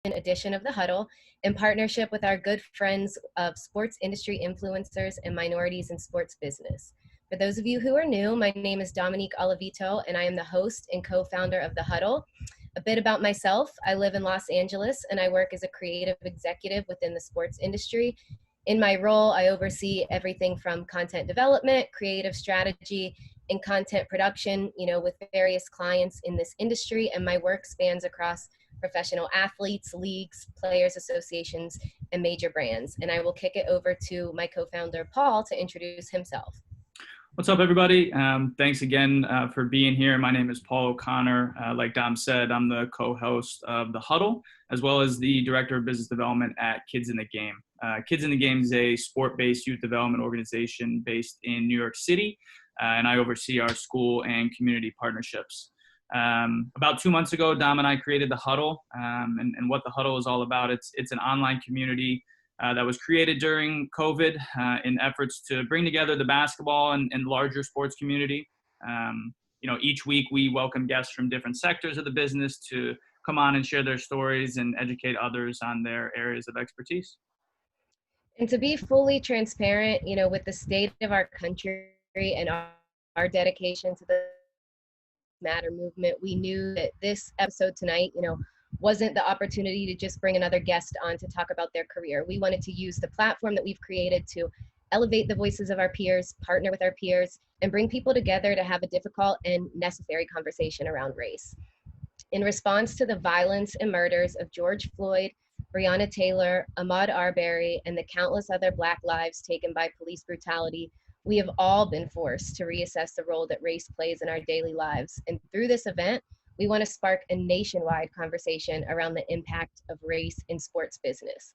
edition of the Huddle in partnership with our good friends of sports industry influencers and minorities in sports business. For those of you who are new, my name is Dominique Oliveto, and I am the host and co-founder of the Huddle. A bit about myself: I live in Los Angeles, and I work as a creative executive within the sports industry. In my role, I oversee everything from content development, creative strategy, and content production, with various clients in this industry, and my work spans across professional athletes, leagues, players associations, and major brands. And I will kick it over to my co-founder, Paul, to introduce himself. What's up, everybody? Thanks again for being here. My name is Paul O'Connor. Like Dom said, I'm the co-host of The Huddle, as well as the Director of Business Development at Kids in the Game. Kids in the Game is a sport-based youth development organization based in New York City, and I oversee our school and community partnerships. About 2 months ago, Dom and I created The Huddle, and what The Huddle is all about. It's an online community that was created during COVID in efforts to bring together the basketball and larger sports community. Each week we welcome guests from different sectors of the business to come on and share their stories and educate others on their areas of expertise. And to be fully transparent, with the state of our country and our dedication to the Matter movement, we knew that this episode tonight, wasn't the opportunity to just bring another guest on to talk about their career. We wanted to use the platform that we've created to elevate the voices of our peers, partner with our peers, and bring people together to have a difficult and necessary conversation around race. In response to the violence and murders of George Floyd, Breonna Taylor, Ahmaud Arbery, and the countless other Black lives taken by police brutality, we have all been forced to reassess the role that race plays in our daily lives. And through this event, we want to spark a nationwide conversation around the impact of race in sports business.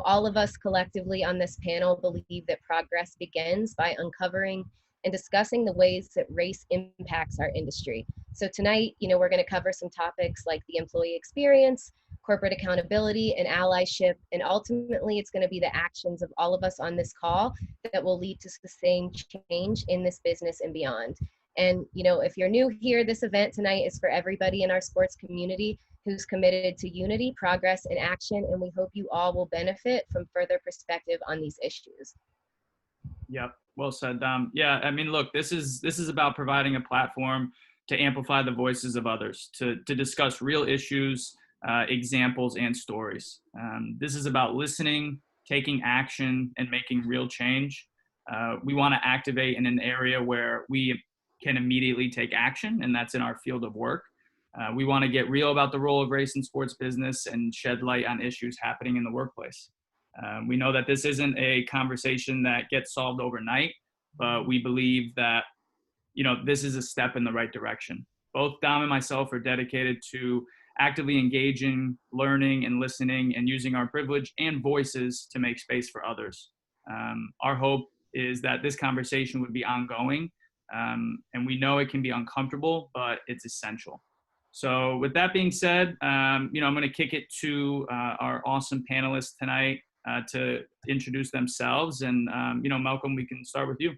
All of us collectively on this panel believe that progress begins by uncovering and discussing the ways that race impacts our industry. So tonight, we're going to cover some topics like the employee experience, corporate accountability, and allyship. And ultimately, it's going to be the actions of all of us on this call that will lead to sustained change in this business and beyond. And, if you're new here, this event tonight is for everybody in our sports community who's committed to unity, progress, and action. And we hope you all will benefit from further perspective on these issues. Yep. Well said, Dom. Yeah, look, this is about providing a platform to amplify the voices of others, to discuss real issues, examples, and stories. This is about listening, taking action, and making real change. We want to activate in an area where we can immediately take action, and that's in our field of work. We want to get real about the role of race in sports business and shed light on issues happening in the workplace. We know that this isn't a conversation that gets solved overnight, but we believe that, this is a step in the right direction. Both Dom and myself are dedicated to actively engaging, learning, and listening, and using our privilege and voices to make space for others. Our hope is that this conversation would be ongoing, and we know it can be uncomfortable, but it's essential. So with that being said, I'm going to kick it to our awesome panelists tonight to introduce themselves. And, Melcolm, we can start with you.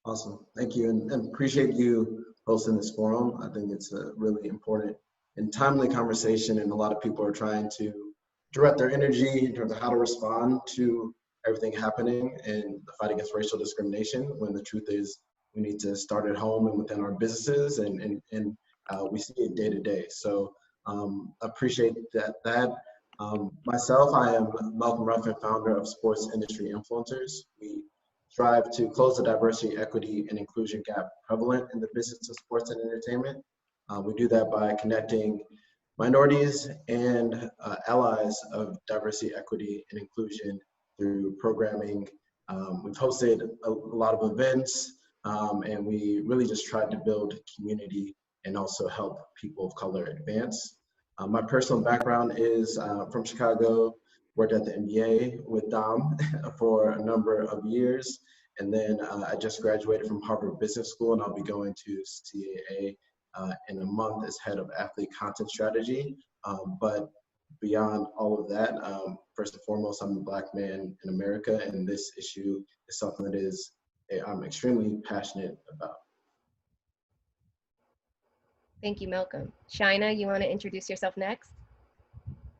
Awesome. Thank you. And appreciate you hosting this forum. I think it's a really important and timely conversation. And a lot of people are trying to direct their energy in terms of how to respond to everything happening in the fight against racial discrimination, when the truth is we need to start at home and within our businesses, and we see it day to day. So appreciate that. Myself, I am Melcolm Ruffin, founder of Sports Industry Influencers. We strive to close the diversity, equity, and inclusion gap prevalent in the business of sports and entertainment. We do that by connecting minorities and allies of diversity, equity, and inclusion through programming. We've hosted a lot of events, and we really just tried to build community and also help people of color advance. My personal background is from Chicago, worked at the NBA with Dom for a number of years. And then I just graduated from Harvard Business School, and I'll be going to CAA in a month as head of athlete content strategy. But beyond all of that, first and foremost, I'm a Black man in America, and this issue is something that I'm extremely passionate about. Thank you, Melcolm. Shaina, you want to introduce yourself next?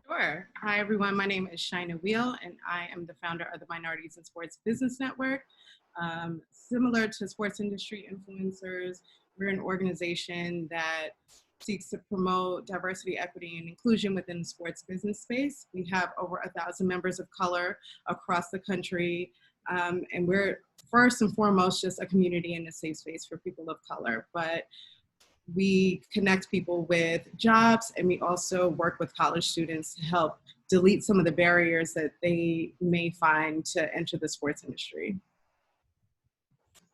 Sure. Hi, everyone. My name is Shaina Wiel, and I am the founder of the Minorities in Sports Business Network. Similar to sports industry influencers, we're an organization that seeks to promote diversity, equity, and inclusion within the sports business space. We have over 1,000 members of color across the country, and we're first and foremost just a community and a safe space for people of color. But we connect people with jobs, and we also work with college students to help delete some of the barriers that they may find to enter the sports industry.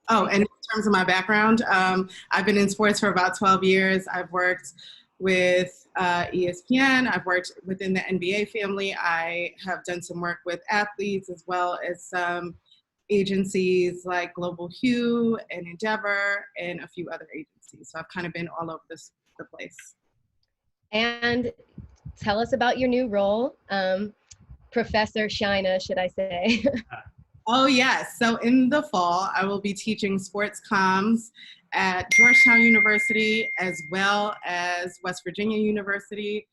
Oh, and in terms of my background, I've been in sports for about 12 years. I've worked with ESPN. I've worked within the NBA family. I have done some work with athletes as well as some agencies like Global Hue and Endeavor and a few other agencies. So I've kind of been all over the place. And tell us about your new role, Professor Shaina, should I say? Oh yes, so in the fall, I will be teaching sports comms at Georgetown University as well as West Virginia University.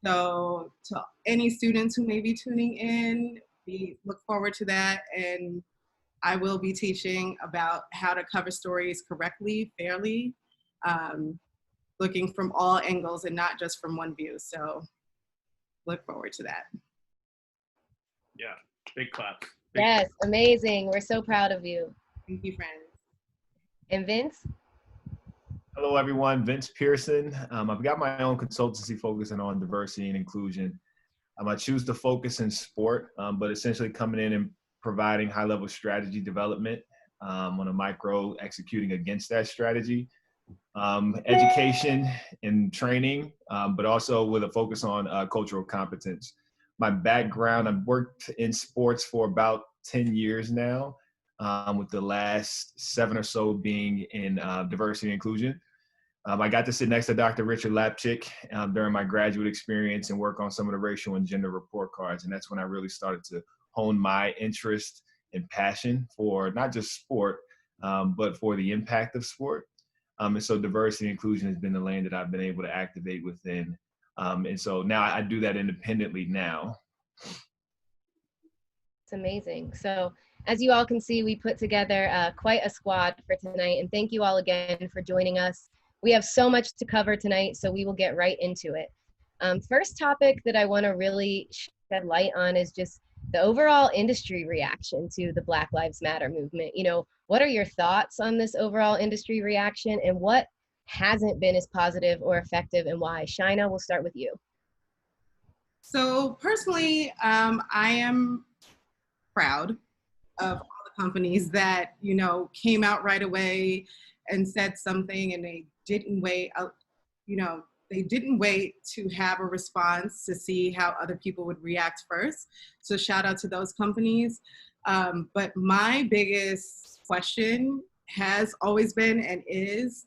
So to any students who may be tuning in, we look forward to that. And I will be teaching about how to cover stories correctly, fairly, looking from all angles and not just from one view. So look forward to that. Yeah, big clap. Yes, amazing. We're so proud of you. Thank you, friends. And Vince? Hello, everyone. Vince Pierson. I've got my own consultancy focusing on diversity and inclusion. I choose to focus in sport, but essentially coming in and providing high-level strategy development on a micro, executing against that strategy, education and training, but also with a focus on cultural competence. My background, I've worked in sports for about 10 years now, with the last 7 or so being in diversity and inclusion. I got to sit next to Dr. Richard Lapchick during my graduate experience and work on some of the racial and gender report cards. And that's when I really started to hone my interest and passion for not just sport, but for the impact of sport. And so diversity and inclusion has been the lane that I've been able to activate within. And so now I do that independently now. It's amazing. So as you all can see, we put together quite a squad for tonight. And thank you all again for joining us. We have so much to cover tonight, so we will get right into it. First topic that I want to really shed light on is just the overall industry reaction to the Black Lives Matter movement. You know, what are your thoughts on this overall industry reaction, and what hasn't been as positive or effective, and why? Shaina, we'll start with you. So personally, I am proud of all the companies that, you know, came out right away and said something, and they didn't wait, they didn't wait to have a response to see how other people would react first. So shout out to those companies. But my biggest question has always been and is,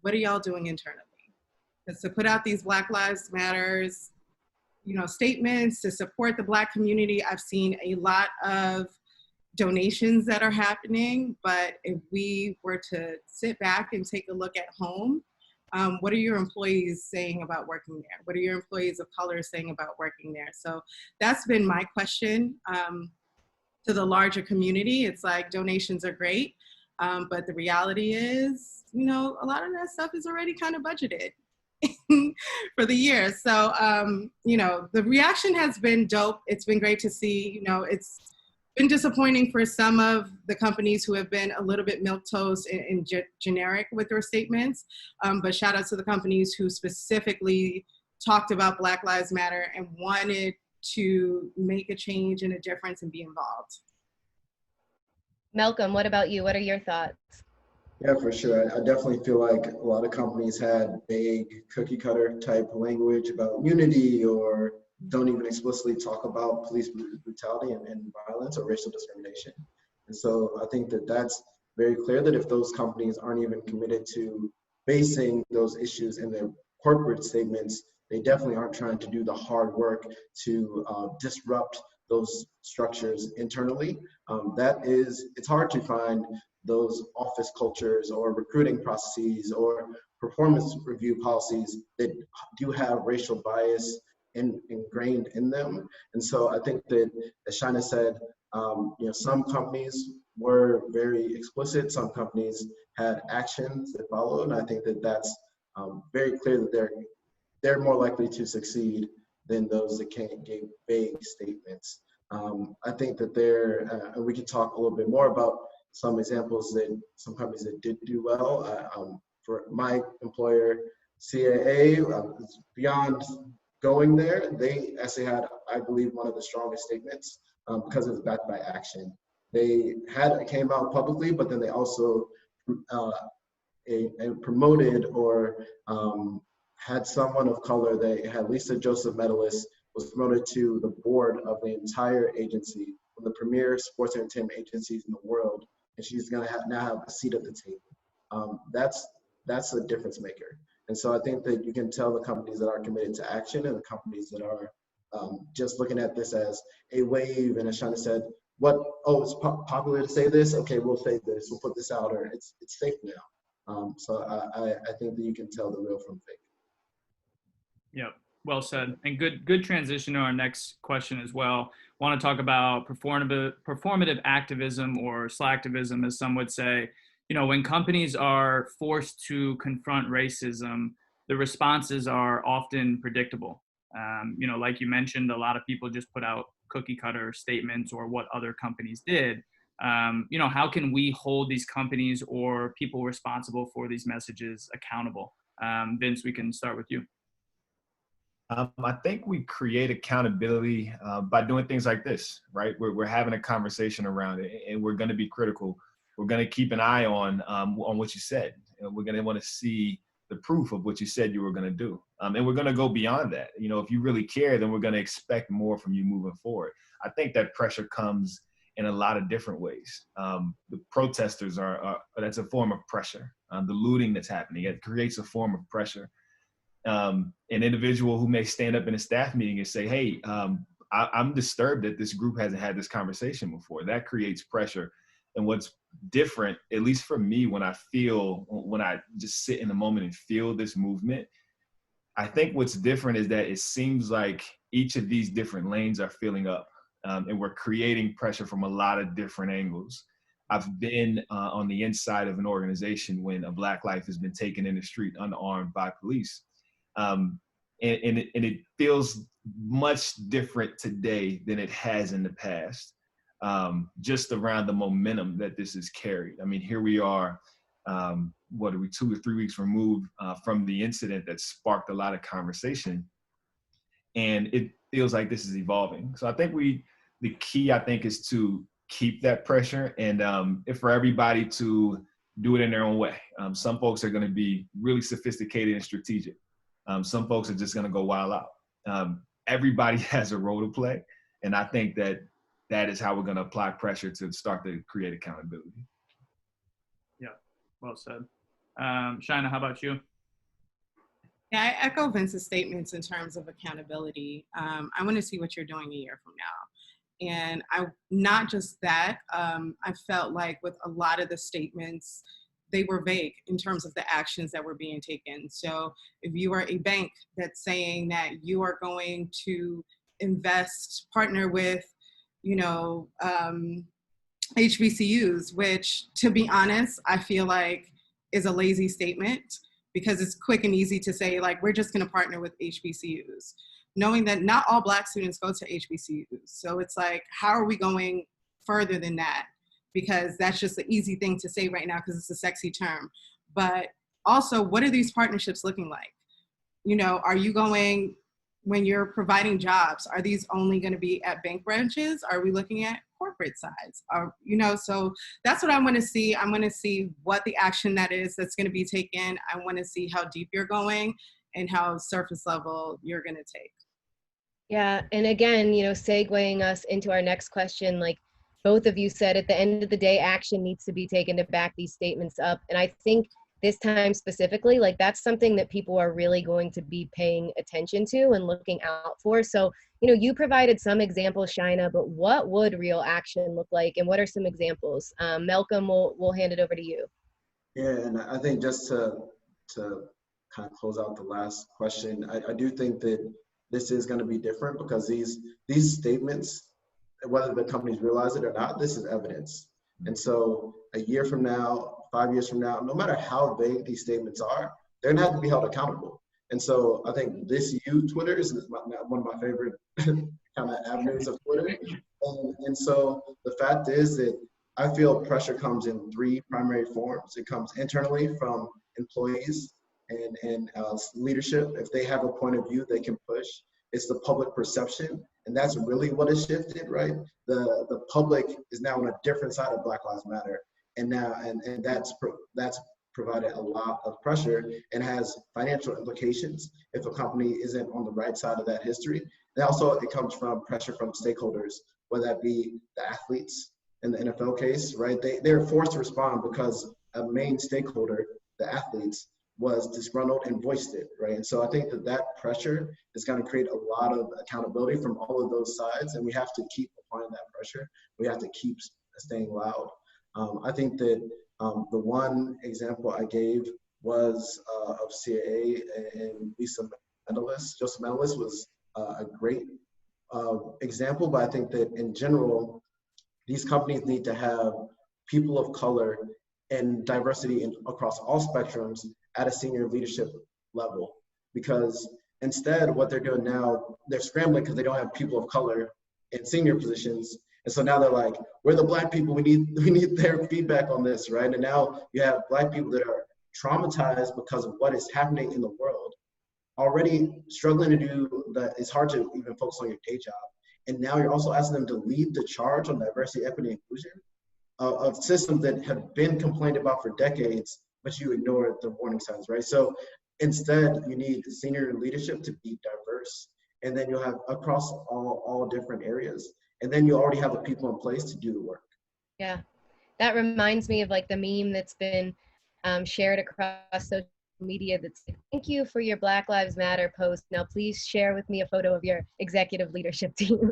what are y'all doing internally? Because to put out these Black Lives Matters, statements to support the Black community, I've seen a lot of donations that are happening, but if we were to sit back and take a look at home, what are your employees saying about working there? What are your employees of color saying about working there? So that's been my question to the larger community. It's like donations are great, but the reality is, a lot of that stuff is already kind of budgeted for the year. So, the reaction has been dope. It's been great to see. It's been disappointing for some of the companies who have been a little bit milquetoast and generic with their statements. But shout out to the companies who specifically talked about Black Lives Matter and wanted to make a change and a difference and be involved. Melcolm, what about you? What are your thoughts? Yeah, for sure. I definitely feel like a lot of companies had vague cookie cutter type language about unity, or don't even explicitly talk about police brutality and violence or racial discrimination. And so I think that that's very clear that if those companies aren't even committed to facing those issues in their corporate statements, they definitely aren't trying to do the hard work to disrupt those structures internally. It's hard to find those office cultures or recruiting processes or performance review policies that do have racial bias ingrained in them. And so I think that, as Shaina said, some companies were very explicit, some companies had actions that followed, and I think that that's very clear that they're more likely to succeed than those that gave vague statements. I think that and we can talk a little bit more about some examples that some companies that did do well. For my employer, CAA, beyond going there, they actually had, I believe, one of the strongest statements because it was backed by action. They came out publicly, but then they also promoted or had someone of color. They had Lisa Joseph Medalist was promoted to the board of the entire agency, one of the premier sports entertainment agencies in the world, and she's going to now have a seat at the table. That's a difference maker. And so I think that you can tell the companies that are committed to action and the companies that are just looking at this as a wave. And as Shaina said, it's popular to say this. Okay, we'll say this. We'll put this out, or it's safe now. So I think that you can tell the real from fake. Yep, well said. And good transition to our next question as well. Want to talk about performative activism, or slacktivism, as some would say. When companies are forced to confront racism, the responses are often predictable. Like you mentioned, a lot of people just put out cookie cutter statements or what other companies did. How can we hold these companies or people responsible for these messages accountable? Vince, we can start with you. I think we create accountability by doing things like this, right? We're having a conversation around it, and we're going to be critical. We're going to keep an eye on what you said. And we're going to want to see the proof of what you said you were going to do. And we're going to go beyond that. If you really care, then we're going to expect more from you moving forward. I think that pressure comes in a lot of different ways. The protesters that's a form of pressure. The looting that's happening, it creates a form of pressure. An individual who may stand up in a staff meeting and say, hey, I'm disturbed that this group hasn't had this conversation before. That creates pressure. And what's different, at least for me, when I just sit in the moment and feel this movement, I think what's different is that it seems like each of these different lanes are filling up, and we're creating pressure from a lot of different angles. I've been on the inside of an organization when a Black life has been taken in the street unarmed by police. And it feels much different today than it has in the past. Just around the momentum that this has carried. I mean, here we are, 2 or 3 weeks removed from the incident that sparked a lot of conversation, and it feels like this is evolving. So I think the key, is to keep that pressure, and for everybody to do it in their own way. Some folks are going to be really sophisticated and strategic. Some folks are just going to go wild out. Everybody has a role to play, and I think that is how we're going to apply pressure to start to create accountability. Yeah, well said. Shaina, how about you? Yeah, I echo Vince's statements in terms of accountability. I want to see what you're doing a year from now. And not just that, I felt like with a lot of the statements, they were vague in terms of the actions that were being taken. So if you are a bank that's saying that you are going to partner with HBCUs, which, to be honest, I feel like is a lazy statement, because it's quick and easy to say, like, we're just going to partner with HBCUs, knowing that not all Black students go to HBCUs. So it's like, how are we going further than that? Because that's just an easy thing to say right now because it's a sexy term. But also, what are these partnerships looking like? Are you going, when you're providing jobs, are these only going to be at bank branches? Are we looking at corporate sides? So that's what I want to see. I want to see what the action that's going to be taken. I want to see how deep you're going and how surface level you're going to take. Yeah, and again, segueing us into our next question, like both of you said, at the end of the day, action needs to be taken to back these statements up. And I think this time specifically, like that's something that people are really going to be paying attention to and looking out for. So, you provided some examples, Shaina, but what would real action look like? And what are some examples? Melcolm, we'll hand it over to you. Yeah, and I think just to kind of close out the last question, I do think that this is going to be different, because these statements, whether the companies realize it or not, this is evidence. And so a year from now, 5 years from now, no matter how vague these statements are, they're going to have to be held accountable. And so I think this Twitter is one of my favorite kind of avenues of Twitter. And so the fact is that I feel pressure comes in three primary forms. It comes internally from employees and leadership. If they have a point of view they can push. It's the public perception, and that's really what has shifted, right? The public is now on a different side of Black Lives Matter, and now and that's provided a lot of pressure and has financial implications if a company isn't on the right side of that history. And also it comes from pressure from stakeholders, whether that be the athletes in the NFL case, right? They're forced to respond because a main stakeholder, the athletes, was disgruntled and voiced it, right? And so I think that pressure is going to create a lot of accountability from all of those sides, and we have to keep applying that pressure. We have to keep staying loud. I think that the one example I gave was of CAA and Joseph Panelist was a great example, but I think that in general, these companies need to have people of color and diversity across all spectrums at a senior leadership level. Because instead, what they're doing now, they're scrambling because they don't have people of color in senior positions. And so now they're like, we're the Black people, we need their feedback on this, right? And now you have Black people that are traumatized because of what is happening in the world, already struggling to do that. It's hard to even focus on your day job. And now you're also asking them to lead the charge on diversity, equity, inclusion of systems that have been complained about for decades, but you ignore the warning signs, right? So instead, you need senior leadership to be diverse, and then you'll have across all different areas, and then you already have the people in place to do the work. Yeah, that reminds me of like the meme that's been shared across social media that's like, thank you for your Black Lives Matter post. Now please share with me a photo of your executive leadership team.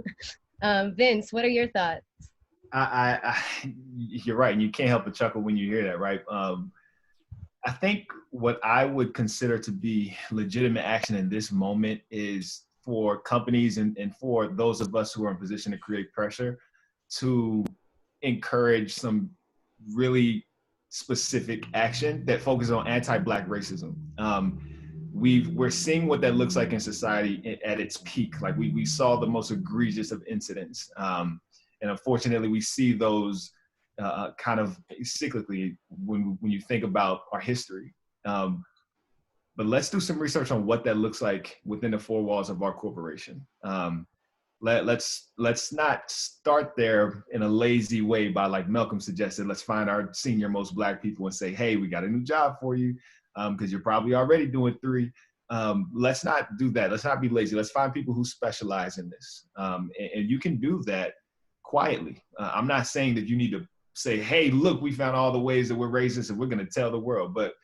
Vince, what are your thoughts? You're right, and you can't help but chuckle when you hear that, right? I think what I would consider to be legitimate action in this moment is for companies and for those of us who are in position to create pressure to encourage some really specific action that focuses on anti-Black racism. We're seeing what that looks like in society at its peak. Like we saw the most egregious of incidents. And unfortunately, we see those kind of cyclically when you think about our history. But let's do some research on what that looks like within the four walls of our corporation. Let's not start there in a lazy way by, like Melcolm suggested, let's find our senior most Black people and say, hey, we got a new job for you because you're probably already doing 3. Let's not do that. Let's not be lazy. Let's find people who specialize in this. And you can do that quietly. I'm not saying that you need to say, hey, look, we found all the ways that we're racist and we're going to tell the world, but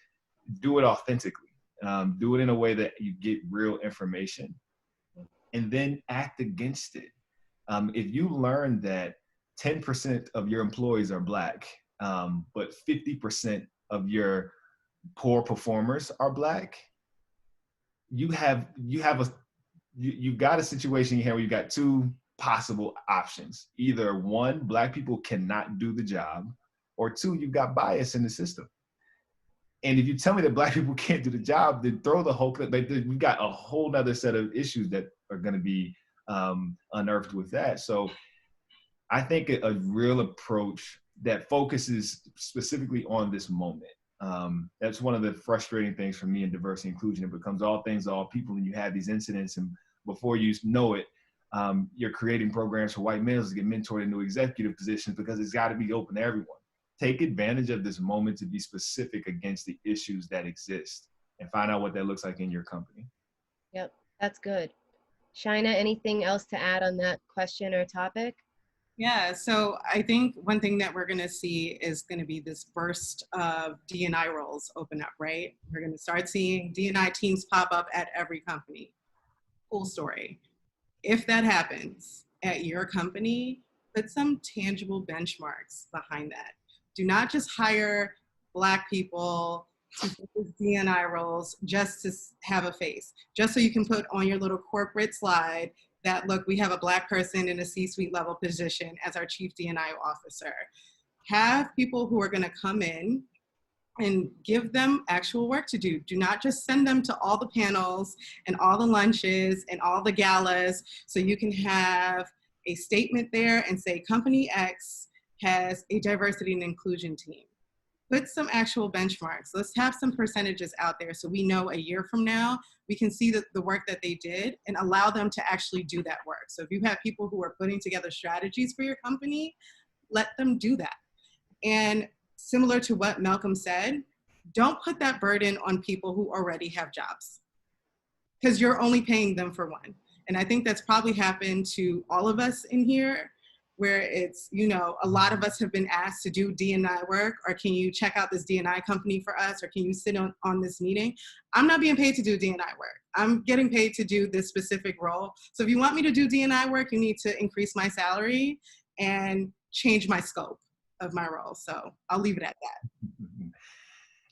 do it authentically. Do it in a way that you get real information and then act against it. If you learn that 10% of your employees are Black, but 50% of your poor performers are Black, you've got a situation here where you've got 2 possible options. Either 1, Black people cannot do the job, or 2, you've got bias in the system. And if you tell me that Black people can't do the job, then throw the whole clip. We've got a whole nother set of issues that are going to be unearthed with that. So I think a real approach that focuses specifically on this moment. That's one of the frustrating things for me in diversity and inclusion. It becomes all things to all people, and you have these incidents, and before you know it, you're creating programs for white males to get mentored into executive positions because it's got to be open to everyone. Take advantage of this moment to be specific against the issues that exist and find out what that looks like in your company. Yep, that's good. Shaina, anything else to add on that question or topic? Yeah, so I think one thing that we're going to see is going to be this burst of D&I roles open up, right? We're going to start seeing D&I teams pop up at every company. Cool story. If that happens at your company, put some tangible benchmarks behind that. Do not just hire Black people to focus D&I roles just to have a face, just so you can put on your little corporate slide that, look, we have a Black person in a C-suite level position as our chief D&I officer. Have people who are going to come in and give them actual work to do. Do not just send them to all the panels and all the lunches and all the galas so you can have a statement there and say company X has a diversity and inclusion team. Put some actual benchmarks. Let's have some percentages out there so we know a year from now, we can see the work that they did and allow them to actually do that work. So if you have people who are putting together strategies for your company, let them do that. And similar to what Melcolm said, don't put that burden on people who already have jobs, because you're only paying them for one. And I think that's probably happened to all of us in here, where it's, you know, a lot of us have been asked to do D&I work, or can you check out this D&I company for us, or can you sit on this meeting? I'm not being paid to do D&I work. I'm getting paid to do this specific role. So if you want me to do D&I work, you need to increase my salary and change my scope of my role. So I'll leave it at that.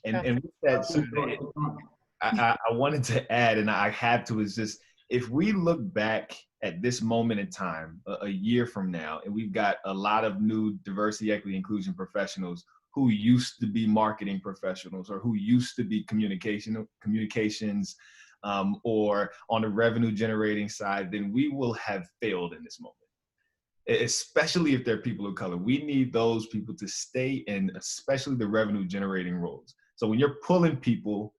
And with that, so I wanted to add, and I have to, is just, if we look back at this moment in time, a year from now, and we've got a lot of new diversity, equity, inclusion professionals who used to be marketing professionals, or who used to be communications, or on the revenue generating side, then we will have failed in this moment. Especially if they're people of color. We need those people to stay in, especially the revenue generating roles. So when you're pulling people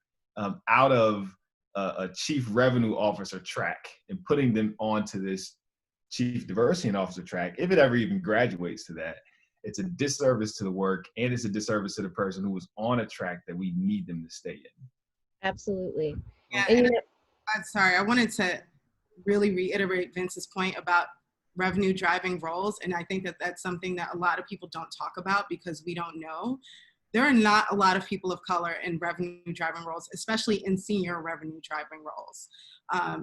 out of a chief revenue officer track and putting them onto this chief diversity and officer track, if it ever even graduates to that, it's a disservice to the work, and it's a disservice to the person who was on a track that we need them to stay in. Absolutely. Yeah, and I'm sorry, I wanted to really reiterate Vince's point about revenue driving roles. And I think that that's something that a lot of people don't talk about because we don't know. There are not a lot of people of color in revenue driving roles, especially in senior revenue driving roles.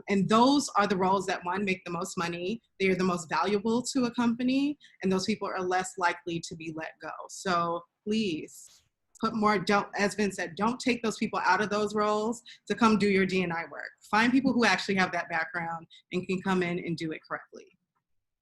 And those are the roles that, one, make the most money. They are the most valuable to a company, and those people are less likely to be let go. So please put more, as Vince said, don't take those people out of those roles to come do your D&I work. Find people who actually have that background and can come in and do it correctly.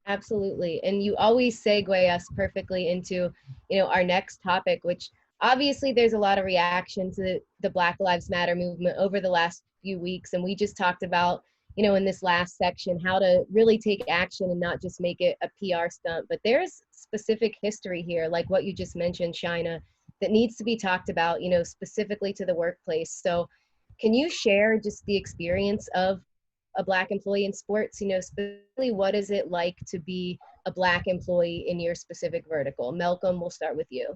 Absolutely. And you always segue us perfectly into, you know, our next topic, which obviously there's a lot of reaction to the Black Lives Matter movement over the last few weeks. And we just talked about, you know, in this last section, how to really take action and not just make it a PR stunt. But there's specific history here, like what you just mentioned, Shaina, that needs to be talked about, you know, specifically to the workplace. So can you share just the experience of a Black employee in sports? You know, specifically, what is it like to be a Black employee in your specific vertical? Melcolm, we'll start with you.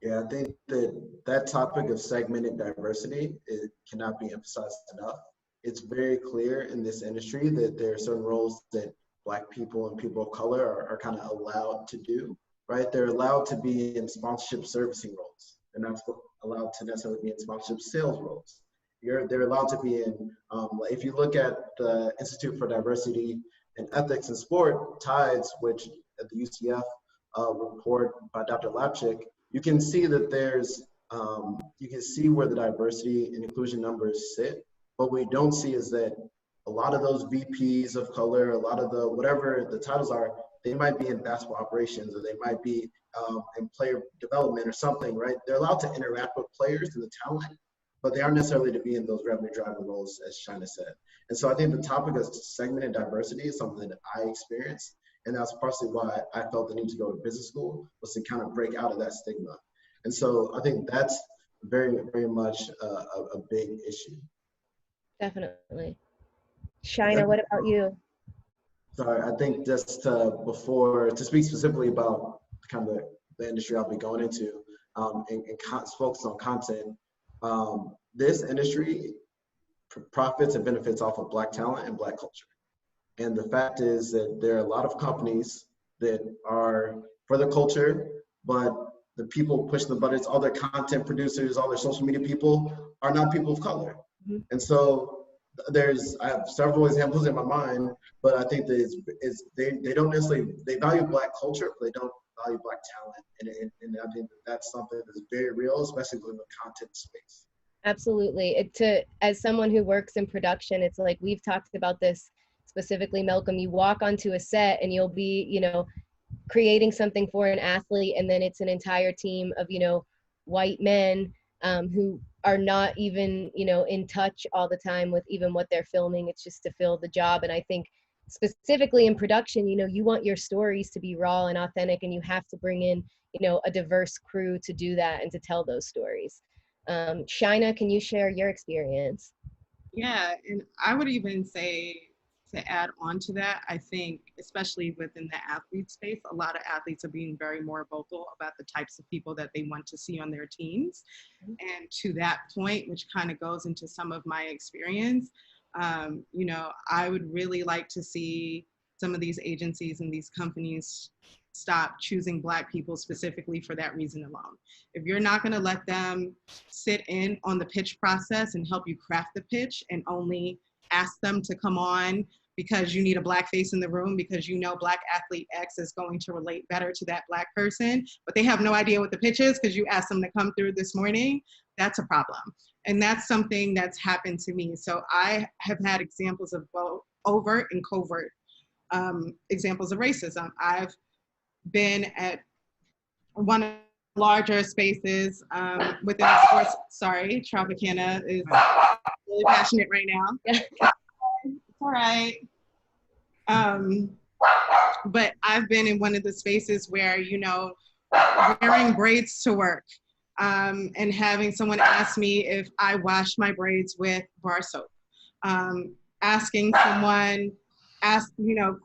Yeah, I think that topic of segmented diversity, it cannot be emphasized enough. It's very clear in this industry that there are certain roles that Black people and people of color are kind of allowed to do, right? They're allowed to be in sponsorship servicing roles. They're not allowed to necessarily be in sponsorship sales roles. They're allowed to be in, if you look at the Institute for Diversity and Ethics in Sport, TIDES, which at the UCF report by Dr. Lapchick, you can see that there's, you can see where the diversity and inclusion numbers sit. What we don't see is that a lot of those VPs of color, a lot of the, whatever the titles are, they might be in basketball operations, or they might be in player development or something, right? They're allowed to interact with players and the talent, but they aren't necessarily to be in those revenue driving roles, as Shaina said. And so I think the topic of segmented diversity is something that I experienced, and that's partially why I felt the need to go to business school, was to kind of break out of that stigma. And so I think that's very, very much a big issue. Definitely. Shaina, what about you? Sorry, I think just to speak specifically about kind of the industry I'll be going into, and focus on content, this industry profits and benefits off of Black talent and Black culture. And the fact is that there are a lot of companies that are for the culture, but the people pushing the buttons, all their content producers, all their social media people are not people of color. Mm-hmm. And so I have several examples in my mind, but I think that they don't necessarily, they value Black culture, but they don't value Black talent. And I think that's something that's very real, especially within the content space. Absolutely. As someone who works in production, it's like we've talked about this specifically, Melcolm. You walk onto a set and you'll be, creating something for an athlete, and then it's an entire team of, white men who are not even, in touch all the time with even what they're filming. It's just to fill the job. And I think specifically in production, you want your stories to be raw and authentic, and you have to bring in, a diverse crew to do that and to tell those stories. Shaina, can you share your experience? Yeah, and I would even say, to add on to that, I think especially within the athlete space, a lot of athletes are being very more vocal about the types of people that they want to see on their teams. And to that point, which kind of goes into some of my experience, I would really like to see some of these agencies and these companies stop choosing Black people specifically for that reason alone. If you're not going to let them sit in on the pitch process and help you craft the pitch, and only ask them to come on because you need a Black face in the room, because Black athlete X is going to relate better to that Black person, but they have no idea what the pitch is because you asked them to come through this morning, that's a problem. And that's something that's happened to me. So I have had examples of both overt and covert examples of racism. I've been at one of the larger spaces within the sports. Sorry, Tropicana is really passionate right now. Yeah. It's all right. But I've been in one of the spaces where, wearing braids to work, and having someone ask me if I wash my braids with bar soap, asking someone,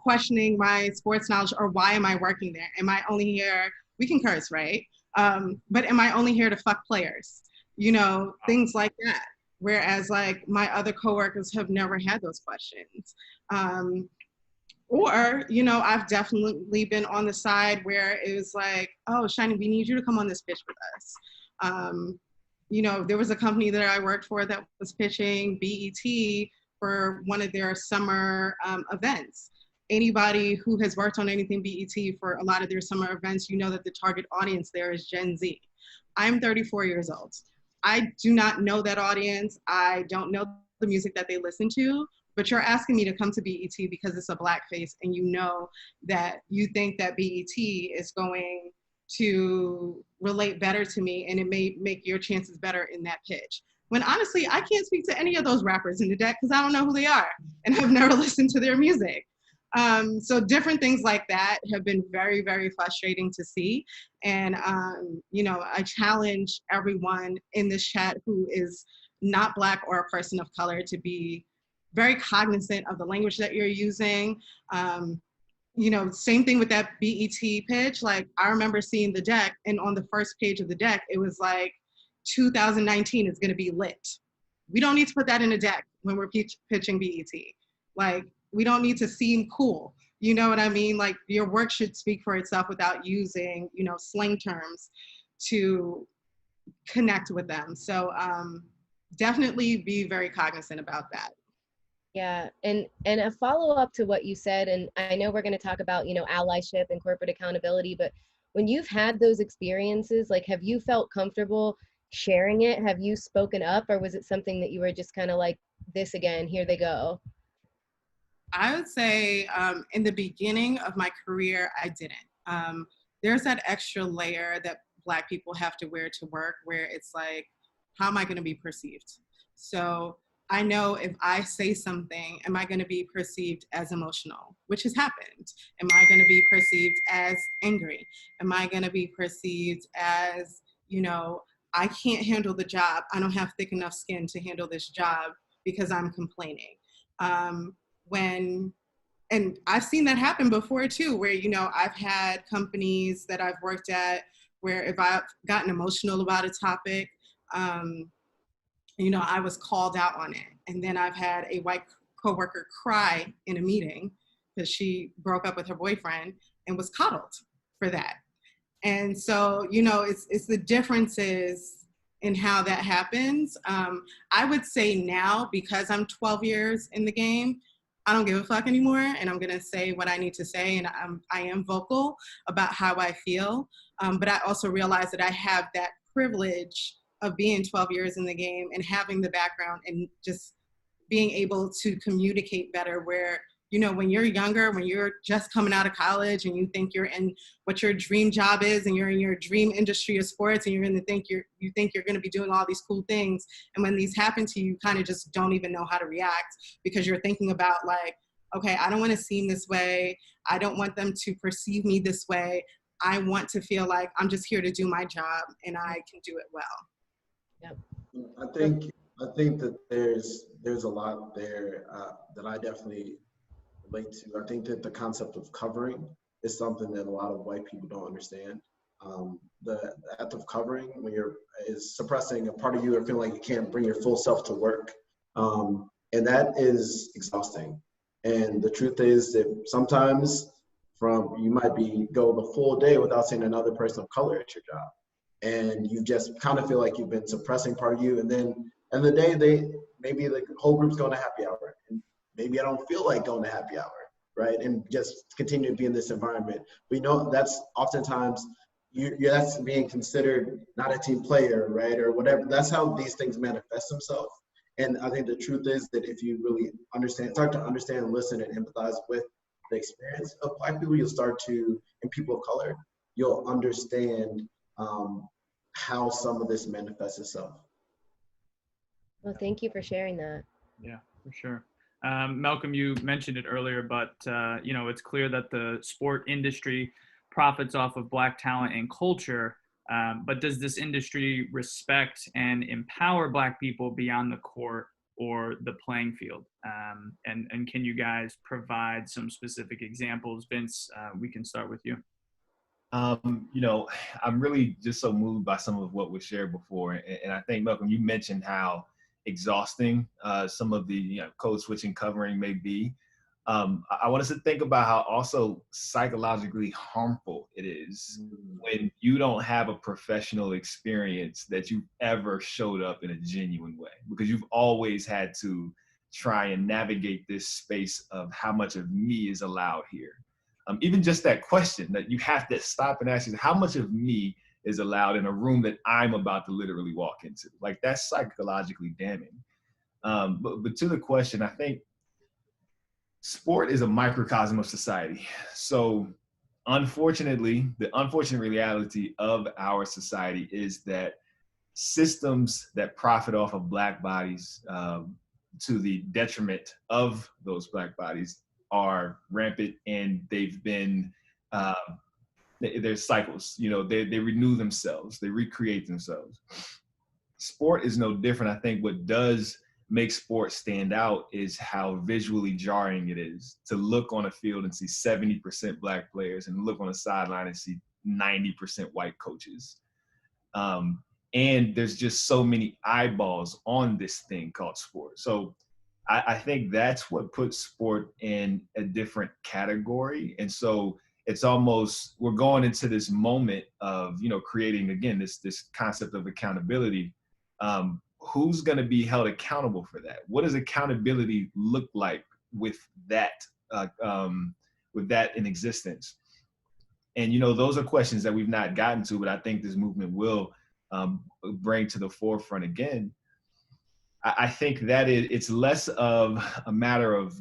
questioning my sports knowledge, or why am I working there? Am I only here, we can curse, right? But am I only here to fuck players? Things like that. Whereas like my other coworkers have never had those questions. Or, I've definitely been on the side where it was like, oh, Shaina, we need you to come on this pitch with us. There was a company that I worked for that was pitching BET for one of their summer events. Anybody who has worked on anything BET for a lot of their summer events, that the target audience there is Gen Z. I'm 34 years old. I do not know that audience. I don't know the music that they listen to, but you're asking me to come to BET because it's a Black face, and that you think that BET is going to relate better to me, and it may make your chances better in that pitch. When honestly, I can't speak to any of those rappers in the deck because I don't know who they are, and I've never listened to their music. So different things like that have been very, very frustrating to see. And, I challenge everyone in this chat who is not Black or a person of color to be very cognizant of the language that you're using. Same thing with that BET pitch. Like, I remember seeing the deck, and on the first page of the deck, it was like, 2019 is gonna be lit. We don't need to put that in a deck when we're pitching BET. Like, we don't need to seem cool. You know what I mean? Like, your work should speak for itself without using, slang terms to connect with them. So definitely be very cognizant about that. Yeah, and a follow-up to what you said, and I know we're going to talk about, allyship and corporate accountability, but when you've had those experiences, like, have you felt comfortable sharing it? Have you spoken up, or was it something that you were just kind of like, this again, here they go? I would say in the beginning of my career, I didn't. There's that extra layer that Black people have to wear to work, where it's like, how am I going to be perceived? So I know if I say something, am I going to be perceived as emotional, which has happened? Am I going to be perceived as angry? Am I going to be perceived as, I can't handle the job. I don't have thick enough skin to handle this job because I'm complaining. And I've seen that happen before too, where, I've had companies that I've worked at where if I've gotten emotional about a topic, I was called out on it. And then I've had a white coworker cry in a meeting because she broke up with her boyfriend and was coddled for that. And so, it's the differences in how that happens. I would say now, because I'm 12 years in the game, I don't give a fuck anymore, and I'm gonna say what I need to say, and I am vocal about how I feel. But I also realize that I have that privilege of being 12 years in the game and having the background and just being able to communicate better, where, you know, when you're younger, when you're just coming out of college and you think you're in what your dream job is and you're in your dream industry of sports and you think you're going to be doing all these cool things. And when these happen to you, you kind of just don't even know how to react, because you're thinking about like, okay, I don't want to seem this way. I don't want them to perceive me this way. I want to feel like I'm just here to do my job and I can do it well. Yep. I think that there's a lot there that I definitely relate to. I think that the concept of covering is something that a lot of white people don't understand. The act of covering, when is suppressing a part of you or feeling like you can't bring your full self to work. And that is exhausting. And the truth is that sometimes you might go the full day without seeing another person of color at your job. And you just kind of feel like you've been suppressing part of you. And then in the day, maybe the whole group's going to happy hour. And maybe I don't feel like going to happy hour, right? And just continue to be in this environment. But you know, that's oftentimes, that's being considered not a team player, right? Or whatever. That's how these things manifest themselves. And I think the truth is that if you really start to understand, listen, and empathize with the experience of Black people, and people of color, you'll understand how some of this manifests itself. Well, thank you for sharing that. Yeah, for sure. Melcolm, you mentioned it earlier, but you know, it's clear that the sport industry profits off of Black talent and culture. But does this industry respect and empower Black people beyond the court or the playing field? And can you guys provide some specific examples? Vince, we can start with you. You know, I'm really just so moved by some of what was shared before. And I think, Melcolm, you mentioned how exhausting some of the code switching covering may be. I want us to think about how also psychologically harmful it is when you don't have a professional experience that you've ever showed up in a genuine way, because you've always had to try and navigate this space of how much of me is allowed here. Even just that question that you have to stop and ask yourself, how much of me is allowed in a room that I'm about to literally walk into? Like, that's psychologically damning. But to the question, I think sport is a microcosm of society. So unfortunately, the unfortunate reality of our society is that systems that profit off of Black bodies to the detriment of those Black bodies are rampant, and they've been, there's cycles, you know, they renew themselves, they recreate themselves. Sport is no different. I think what does make sport stand out is how visually jarring it is to look on a field and see 70% Black players and look on a sideline and see 90% white coaches. And there's just so many eyeballs on this thing called sport. So I think that's what puts sport in a different category. And so it's almost, we're going into this moment of, you know, creating, again, this concept of accountability. Who's going to be held accountable for that? What does accountability look like with that in existence? And, you know, those are questions that we've not gotten to, but I think this movement will bring to the forefront again. I think that it's less of a matter of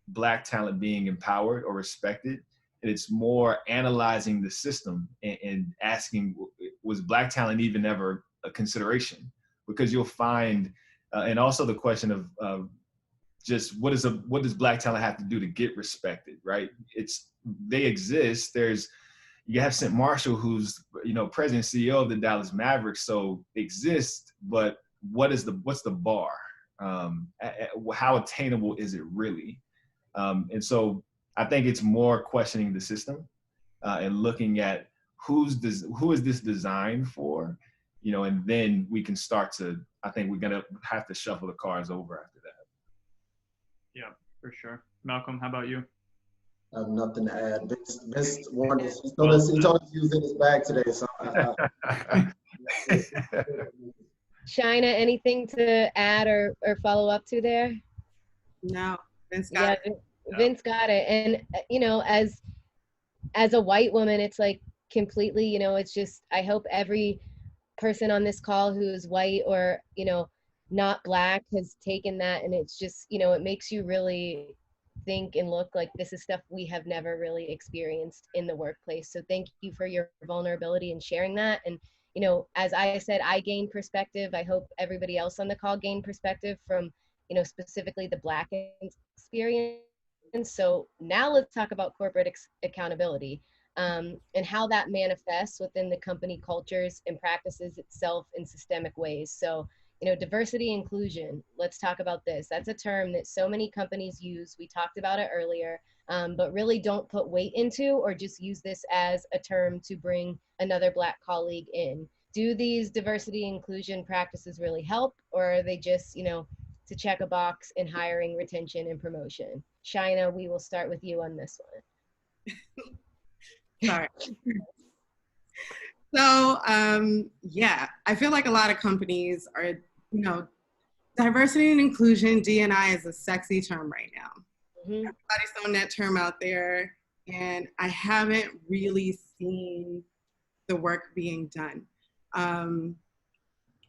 Black talent being empowered or respected. And it's more analyzing the system and asking, was Black talent even ever a consideration? Because you'll find, and also the question of just what does Black talent have to do to get respected, right? They exist. You have St. Marshall, who's, you know, president and CEO of the Dallas Mavericks, so exist, but what's the bar? How attainable is it really? And so I think it's more questioning the system and looking at who is this designed for, you know, and then we can start to, I think we're gonna have to shuffle the cards over after that. Yeah, for sure. Melcolm, how about you? I have nothing to add. Vince warned us. He told us he was in his bag today. So Shaina, anything to add or follow up to there? No, Vince got it. Vince got it. And, you know, as a white woman, it's like completely, you know, it's just, I hope every person on this call who is white or, you know, not Black has taken that, and it's just, you know, it makes you really think and look like this is stuff we have never really experienced in the workplace. So thank you for your vulnerability and sharing that. And, you know, as I said, I gained perspective. I hope everybody else on the call gained perspective from, you know, specifically the Black experience. So now let's talk about corporate accountability, and how that manifests within the company cultures and practices itself in systemic ways. So, you know, diversity inclusion, let's talk about this. That's a term that so many companies use. We talked about it earlier, but really don't put weight into, or just use this as a term to bring another Black colleague in. Do these diversity inclusion practices really help, or are they just, you know, to check a box in hiring, retention, and promotion? Shaina, we will start with you on this one. Sorry. So, yeah, I feel like a lot of companies are, you know, diversity and inclusion, D&I is a sexy term right now. Mm-hmm. Everybody's throwing that term out there, and I haven't really seen the work being done.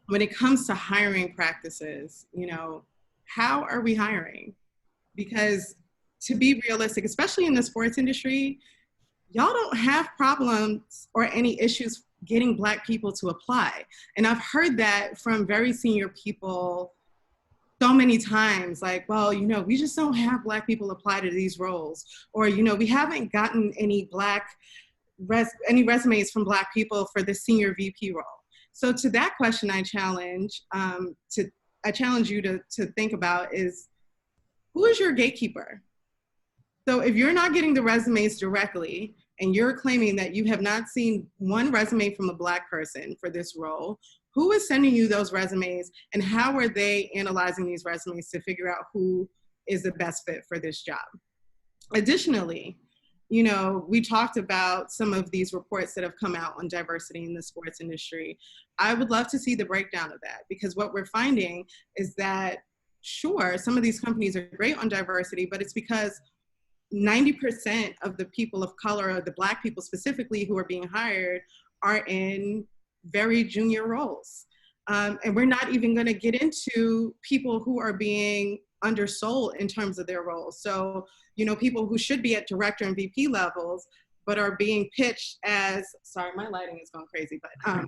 When it comes to hiring practices, you know, how are we hiring? Because to be realistic, especially in the sports industry, y'all don't have problems or any issues getting Black people to apply. And I've heard that from very senior people so many times, like, well, you know, we just don't have Black people apply to these roles. Or, you know, we haven't gotten any any resumes from Black people for the senior VP role. So to that question, I challenge you to think about is, who is your gatekeeper? So if you're not getting the resumes directly, and you're claiming that you have not seen one resume from a Black person for this role, who is sending you those resumes, and how are they analyzing these resumes to figure out who is the best fit for this job? Additionally, you know, we talked about some of these reports that have come out on diversity in the sports industry. I would love to see the breakdown of that, because what we're finding is that, sure, some of these companies are great on diversity, but it's because 90% of the people of color, or the Black people specifically who are being hired, are in very junior roles. And we're not even gonna get into people who are being undersold in terms of their roles. So, you know, people who should be at director and VP levels, but are being pitched as, sorry, my lighting is going crazy, but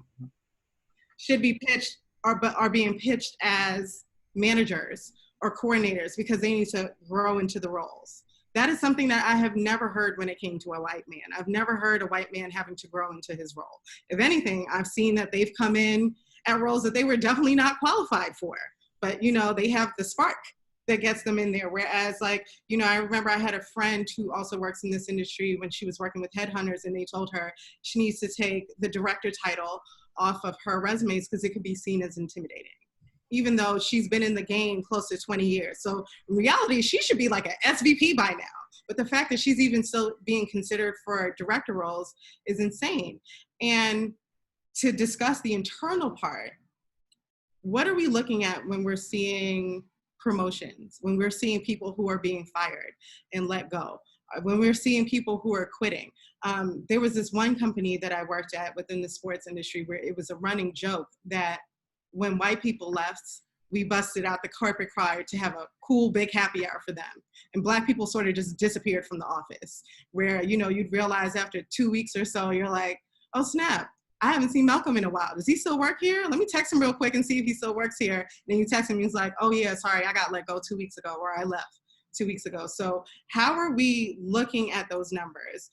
should be pitched, but are being pitched as managers or coordinators because they need to grow into the roles. That is something that I have never heard when it came to a white man. I've never heard a white man having to grow into his role. If anything, I've seen that they've come in at roles that they were definitely not qualified for, but, you know, they have the spark that gets them in there. Whereas, like, you know, I remember I had a friend who also works in this industry when she was working with headhunters, and they told her she needs to take the director title off of her resumes because it could be seen as intimidating, even though she's been in the game close to 20 years. So in reality, she should be like an SVP by now. But the fact that she's even still being considered for director roles is insane. And to discuss the internal part, what are we looking at when we're seeing promotions, when we're seeing people who are being fired and let go, when we're seeing people who are quitting? There was this one company that I worked at within the sports industry where it was a running joke that when white people left, we busted out the corporate card to have a cool big happy hour for them. And Black people sort of just disappeared from the office, where, you know, you'd realize after 2 weeks or so, you're like, oh snap, I haven't seen Melcolm in a while. Does he still work here? Let me text him real quick and see if he still works here. And then you text him, he's like, oh yeah, sorry, I got let go 2 weeks ago, or I left 2 weeks ago. So how are we looking at those numbers?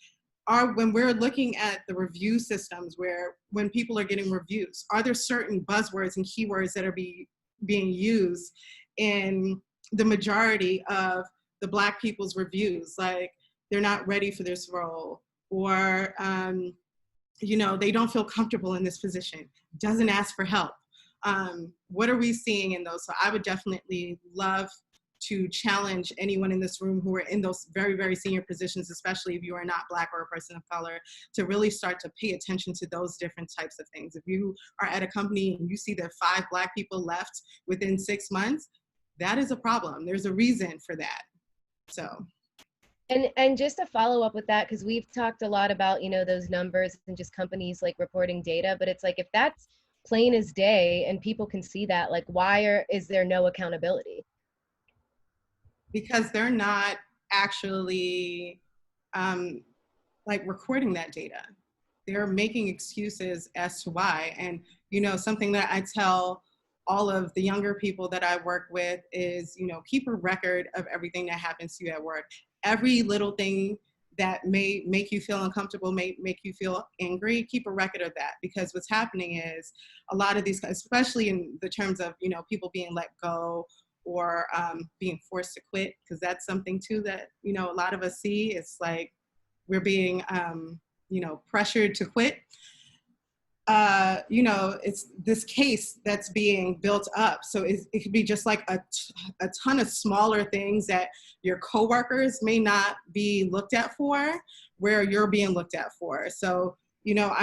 When we're looking at the review systems, where when people are getting reviews, are there certain buzzwords and keywords that are being used in the majority of the Black people's reviews? Like, they're not ready for this role, or you know, they don't feel comfortable in this position, doesn't ask for help. What are we seeing in those? So I would definitely love to challenge anyone in this room who are in those very, very senior positions, especially if you are not Black or a person of color, to really start to pay attention to those different types of things. If you are at a company and you see that 5 Black people left within 6 months, that is a problem. There's a reason for that. So. And just to follow up with that, because we've talked a lot about, you know, those numbers and just companies like reporting data, but it's like, if that's plain as day and people can see that, like, why is there no accountability? Because they're not actually like recording that data. They're making excuses as to why. And, you know, something that I tell all of the younger people that I work with is, you know, keep a record of everything that happens to you at work. Every little thing that may make you feel uncomfortable, may make you feel angry, keep a record of that. Because what's happening is a lot of these, especially in the terms of, you know, people being let go or being forced to quit, because that's something too that, you know, a lot of us see. It's like we're being, you know, pressured to quit. You know, it's this case that's being built up. So it could be just like a ton of smaller things that your coworkers may not be looked at for, where you're being looked at for. So, you know,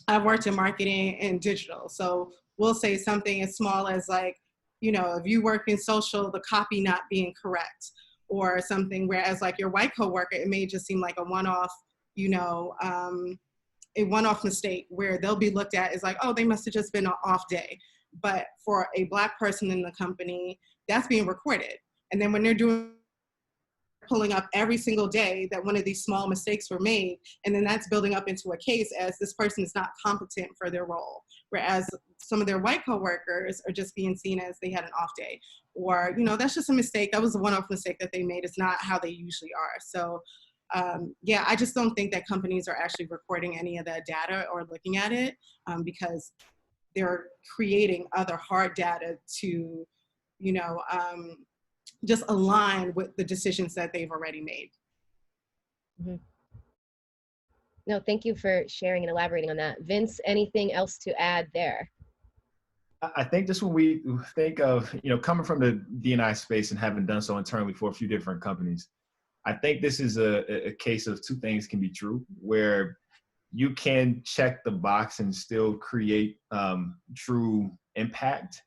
I've worked in marketing and digital. So we'll say something as small as like, you know, if you work in social, the copy not being correct or something, whereas like your white coworker, it may just seem like a one-off, you know, a one-off mistake where they'll be looked at as like, oh, they must have just been an off day. But for a Black person in the company, that's being recorded. And then when they're pulling up every single day that one of these small mistakes were made, and then that's building up into a case as this person is not competent for their role. Whereas some of their white coworkers are just being seen as they had an off day, or, you know, that's just a mistake. That was a one-off mistake that they made. It's not how they usually are. So yeah, I just don't think that companies are actually recording any of that data or looking at it because they're creating other hard data to, you know, just align with the decisions that they've already made. Mm-hmm. No, thank you for sharing and elaborating on that. Vince, anything else to add there? I think just when we think of, you know, coming from the D&I space and having done so internally for a few different companies, I think this is a case of two things can be true, where you can check the box and still create true impact.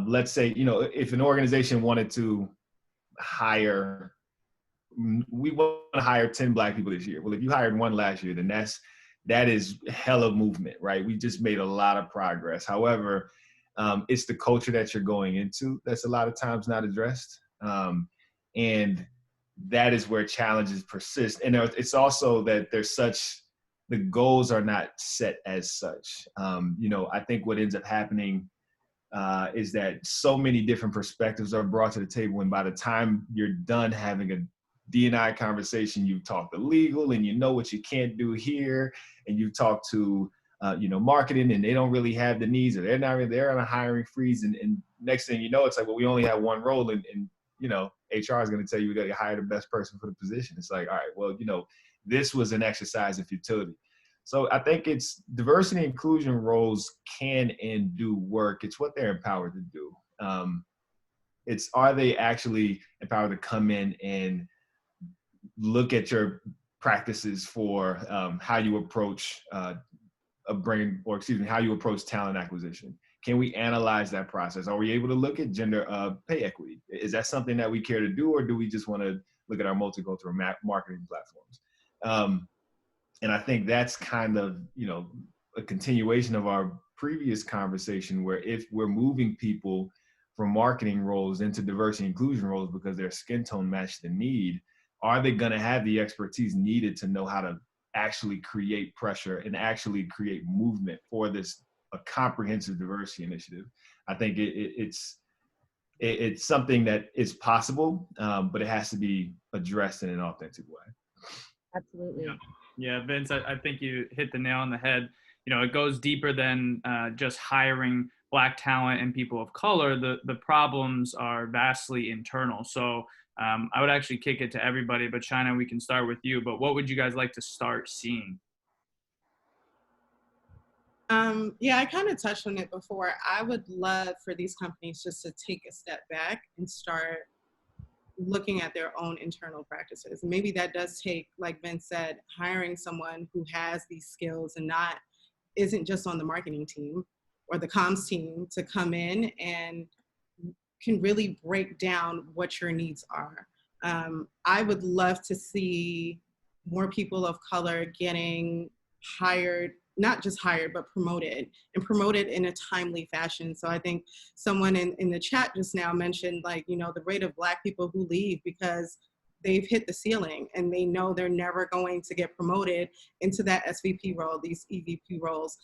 Let's say, you know, if an organization wanted to hire, we want to hire 10 Black people this year. Well, if you hired one last year, then that is hell of movement, right? We just made a lot of progress. However, it's the culture that you're going into that's a lot of times not addressed. And that is where challenges persist. And it's also that the goals are not set as such. You know, I think what ends up happening is that so many different perspectives are brought to the table. And by the time you're done having a D&I conversation, you've talked to legal and you know what you can't do here. And you've talked to, you know, marketing, and they don't really have the needs, or they're on a hiring freeze. And next thing you know, it's like, well, we only have one role, and you know, HR is going to tell you we got to hire the best person for the position. It's like, all right, well, you know, this was an exercise in futility. So I think it's diversity and inclusion roles can and do work. It's what they're empowered to do. It's, are they actually empowered to come in and look at your practices for how you approach how you approach talent acquisition? Can we analyze that process? Are we able to look at gender pay equity? Is that something that we care to do, or do we just want to look at our multicultural marketing platforms? And I think that's kind of, you know, a continuation of our previous conversation, where if we're moving people from marketing roles into diversity and inclusion roles because their skin tone match the need, are they going to have the expertise needed to know how to actually create pressure and actually create movement for a comprehensive diversity initiative? I think it's something that is possible, but it has to be addressed in an authentic way. Absolutely. Yeah, Vince, I think you hit the nail on the head. You know, it goes deeper than just hiring Black talent and people of color. The problems are vastly internal. So I would actually kick it to everybody, but Shaina, we can start with you. But what would you guys like to start seeing? Yeah, I kind of touched on it before. I would love for these companies just to take a step back and start looking at their own internal practices. Maybe that does take, like Vince said, hiring someone who has these skills and isn't just on the marketing team or the comms team to come in and can really break down what your needs are. I would love to see more people of color getting hired not just hired, but promoted, and promoted in a timely fashion. So I think someone in the chat just now mentioned, like, you know, the rate of Black people who leave because they've hit the ceiling and they know they're never going to get promoted into that SVP role, these EVP roles.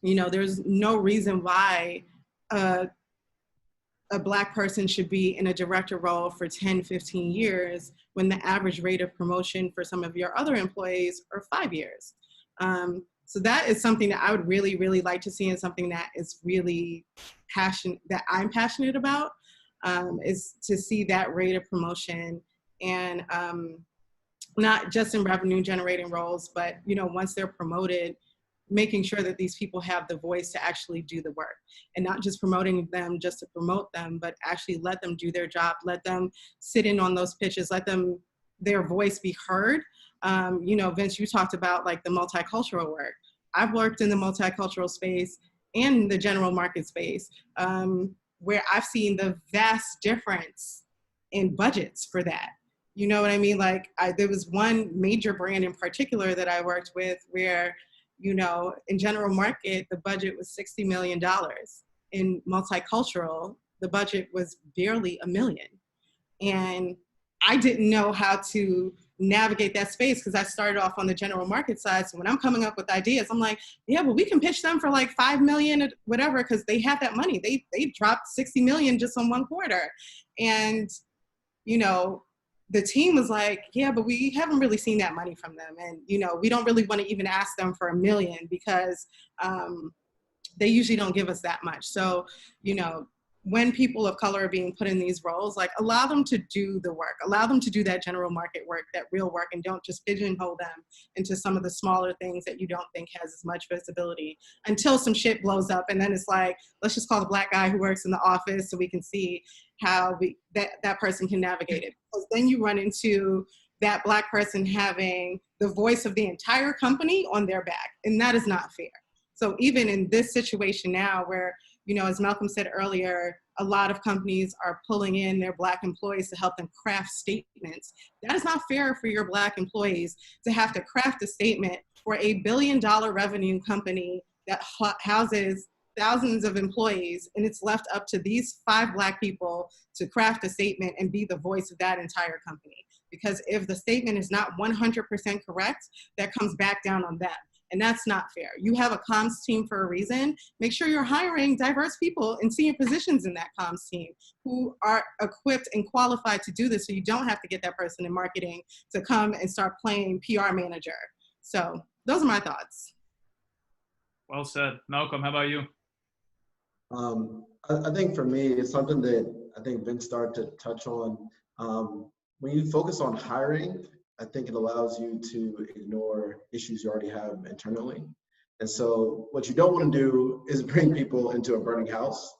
You know, there's no reason why a Black person should be in a director role for 10, 15 years when the average rate of promotion for some of your other employees are 5 years. So that is something that I would really, really like to see, and something that is really that I'm passionate about, is to see that rate of promotion, and not just in revenue generating roles, but, you know, once they're promoted, making sure that these people have the voice to actually do the work, and not just promoting them just to promote them, but actually let them do their job, let them sit in on those pitches, let their voice be heard. You know, Vince, you talked about like the multicultural work. I've worked in the multicultural space and the general market space, where I've seen the vast difference in budgets for that. You know what I mean? Like, there was one major brand in particular that I worked with where, you know, in general market, the budget was $60 million. In multicultural, the budget was barely $1 million. And I didn't know how to navigate that space because I started off on the general market side. So when I'm coming up with ideas, I'm like, yeah, but we can pitch them for like 5 million or whatever, because they have that money. They dropped 60 million just on one quarter. And, you know, the team was like, yeah, but we haven't really seen that money from them. And, you know, we don't really want to even ask them for $1 million because they usually don't give us that much. So, you know, when people of color are being put in these roles, like, allow them to do the work, allow them to do that general market work, that real work, and don't just pigeonhole them into some of the smaller things that you don't think has as much visibility until some shit blows up. And then it's like, let's just call the Black guy who works in the office so we can see how that person can navigate it. Because then you run into that Black person having the voice of the entire company on their back, and that is not fair. So even in this situation now where, you know, as Melcolm said earlier, a lot of companies are pulling in their Black employees to help them craft statements. That is not fair for your Black employees to have to craft a statement for $1 billion revenue company that houses thousands of employees, and it's left up to these 5 Black people to craft a statement and be the voice of that entire company. Because if the statement is not 100% correct, that comes back down on them. And that's not fair. You have a comms team for a reason. Make sure you're hiring diverse people in senior positions in that comms team who are equipped and qualified to do this, so you don't have to get that person in marketing to come and start playing PR manager. So those are my thoughts. Well said. Melcolm, how about you? I think for me, it's something that I think Vince started to touch on. When you focus on hiring, I think it allows you to ignore issues you already have internally. And so what you don't want to do is bring people into a burning house,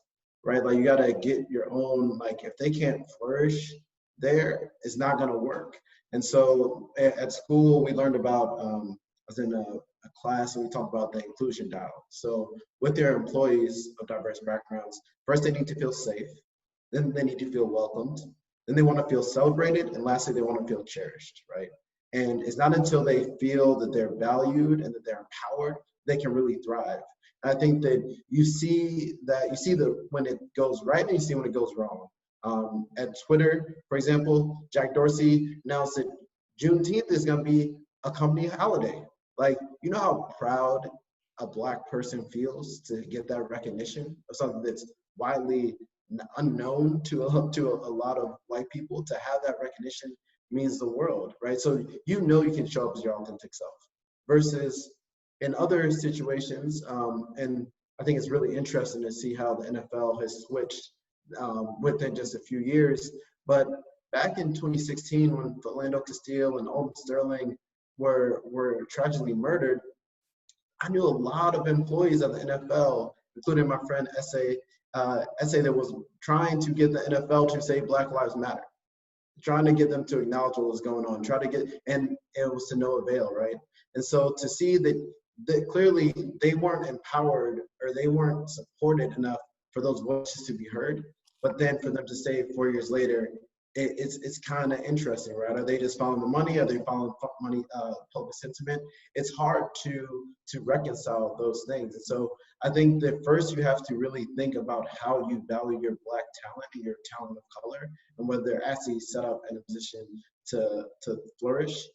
right? Like, you got to get your own, like, if they can't flourish there, it's not going to work. And so at school, we learned about, I was in a class and we talked about the inclusion dial. So with their employees of diverse backgrounds, first they need to feel safe, then they need to feel welcomed, then they want to feel celebrated, and lastly, they want to feel cherished, right? And it's not until they feel that they're valued and that they're empowered, they can really thrive. And I think that you see when it goes right and you see when it goes wrong. At Twitter, for example, Jack Dorsey announced that Juneteenth is going to be a company holiday. Like, you know how proud a Black person feels to get that recognition of something that's widely unknown to a lot of white people. To have that recognition means the world, right? So you know you can show up as your authentic self. Versus in other situations, and I think it's really interesting to see how the NFL has switched within just a few years. But back in 2016, when Philando Castile and Alden Sterling were tragically murdered, I knew a lot of employees of the NFL, including my friend Essay, that was trying to get the NFL to say Black Lives Matter, trying to get them to acknowledge what was going on, and it was to no avail, right? And so to see that clearly they weren't empowered or they weren't supported enough for those voices to be heard, but then for them to say 4 years later, it's kind of interesting, right? Are they just following the money? Are they following money, public sentiment? It's hard to reconcile those things. And so I think that first you have to really think about how you value your Black talent and your talent of color, and whether they're actually set up in a position to flourish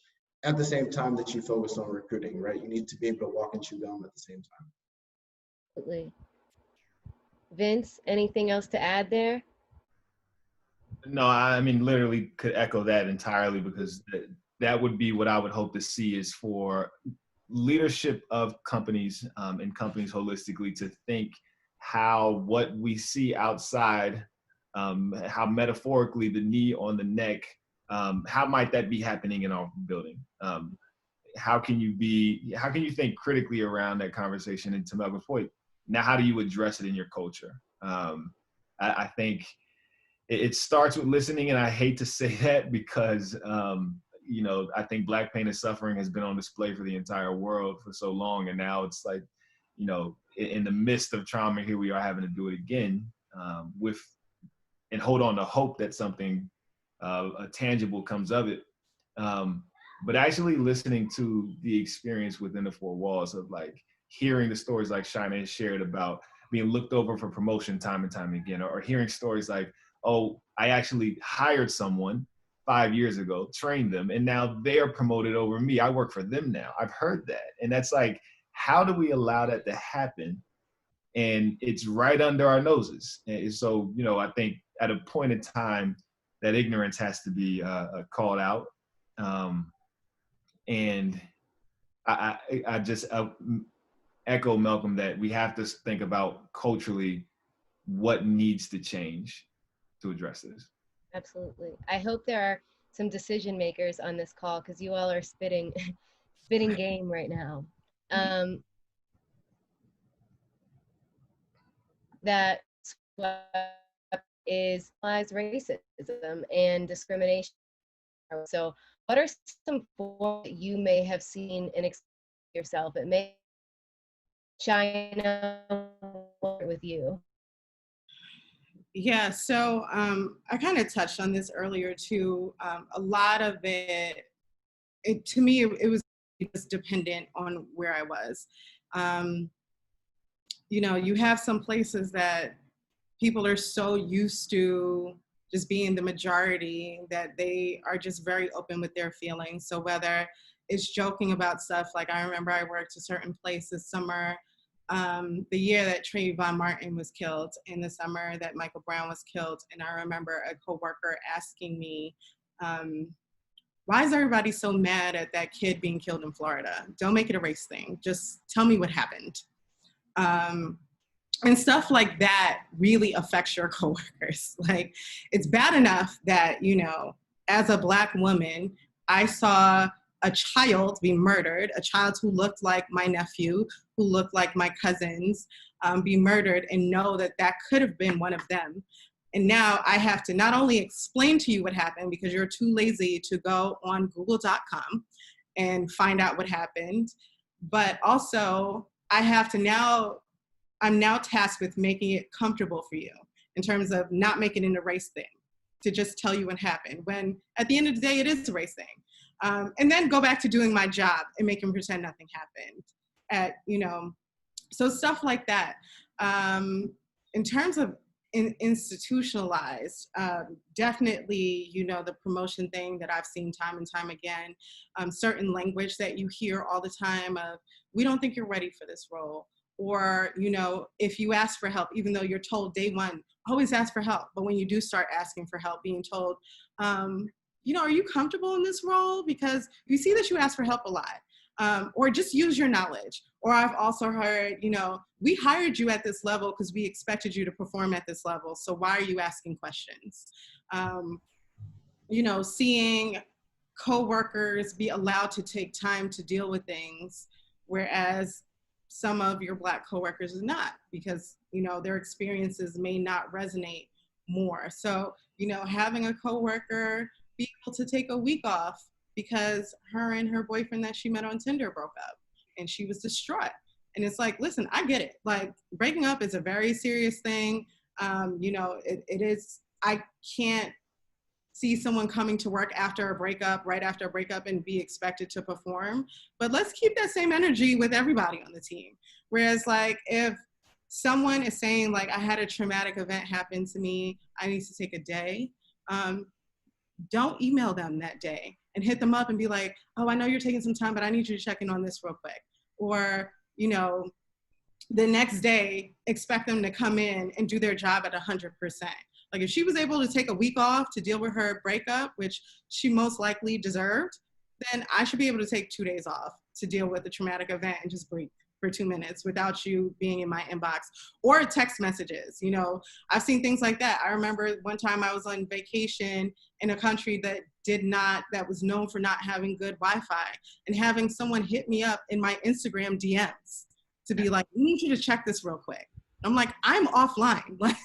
at the same time that you focus on recruiting, right? You need to be able to walk and chew gum at the same time. Absolutely. Vince, anything else to add there? No, I mean, literally could echo that entirely, because that would be what I would hope to see, is for leadership of companies and companies holistically to think how what we see outside, how metaphorically the knee on the neck, how might that be happening in our building? How can you think critically around that conversation? And to Melcolm's point, now how do you address it in your culture? I think it starts with listening, and I hate to say that because, I think Black pain and suffering has been on display for the entire world for so long, and now it's like, in the midst of trauma, here we are having to do it again, and hold on to hope that something tangible comes of it. But actually listening to the experience within the four walls of like hearing the stories like Shaina has shared about being looked over for promotion time and time again, or hearing stories like, oh, I actually hired someone 5 years ago, trained them, and now they're promoted over me. I work for them now. I've heard that. And that's like, how do we allow that to happen? And it's right under our noses. And so, I think at a point in time, that ignorance has to be called out. And I just echo Melcolm that we have to think about culturally what needs to change to address this. Absolutely. I hope there are some decision makers on this call, because you all are spitting game right now. That is racism and discrimination. So what are some forms that you may have seen and experienced yourself? It may, Shaina, with you. Yeah, so I kind of touched on this earlier too. A lot of it to me, it was dependent on where I was. You have some places that people are so used to just being the majority that they are just very open with their feelings. So whether it's joking about stuff, like I remember I worked a certain place this summer, the year that Trayvon Martin was killed, in the summer that Michael Brown was killed. And I remember a coworker asking me, why is everybody so mad at that kid being killed in Florida? Don't make it a race thing. Just tell me what happened. And stuff like that really affects your coworkers. Like, it's bad enough that, as a Black woman, I saw a child be murdered, a child who looked like my nephew, who looked like my cousins, be murdered, and know that that could have been one of them. And now I have to not only explain to you what happened because you're too lazy to go on google.com and find out what happened, but also I'm now tasked with making it comfortable for you in terms of not making it a race thing, to just tell you what happened, when at the end of the day, it is a race thing. And then go back to doing my job and making pretend nothing happened. So stuff like that. In terms of institutionalized, definitely, the promotion thing that I've seen time and time again, certain language that you hear all the time of, we don't think you're ready for this role. Or, if you ask for help, even though you're told day one, always ask for help. But when you do start asking for help, being told, are you comfortable in this role? Because we see that you ask for help a lot. Or just use your knowledge. Or I've also heard, we hired you at this level because we expected you to perform at this level. So why are you asking questions? Seeing coworkers be allowed to take time to deal with things, whereas some of your Black coworkers is not, because, their experiences may not resonate more. So, having a coworker be able to take a week off because her and her boyfriend that she met on Tinder broke up and she was distraught. And it's like, listen, I get it. Like, breaking up is a very serious thing. It is, I can't see someone coming to work after a breakup, right after a breakup, and be expected to perform. But let's keep that same energy with everybody on the team. Whereas like if someone is saying like, I had a traumatic event happen to me, I need to take a day, don't email them that day and hit them up and be like, oh, I know you're taking some time, but I need you to check in on this real quick. Or, you know, the next day, expect them to come in and do their job at 100%. Like if she was able to take a week off to deal with her breakup, which she most likely deserved, then I should be able to take 2 days off to deal with the traumatic event and just breathe for 2 minutes without you being in my inbox, or text messages. You know, I've seen things like that. I remember one time I was on vacation in a country that was known for not having good Wi-Fi, and having someone hit me up in my Instagram DMs to be like, we need you to check this real quick. I'm like, I'm offline. Like,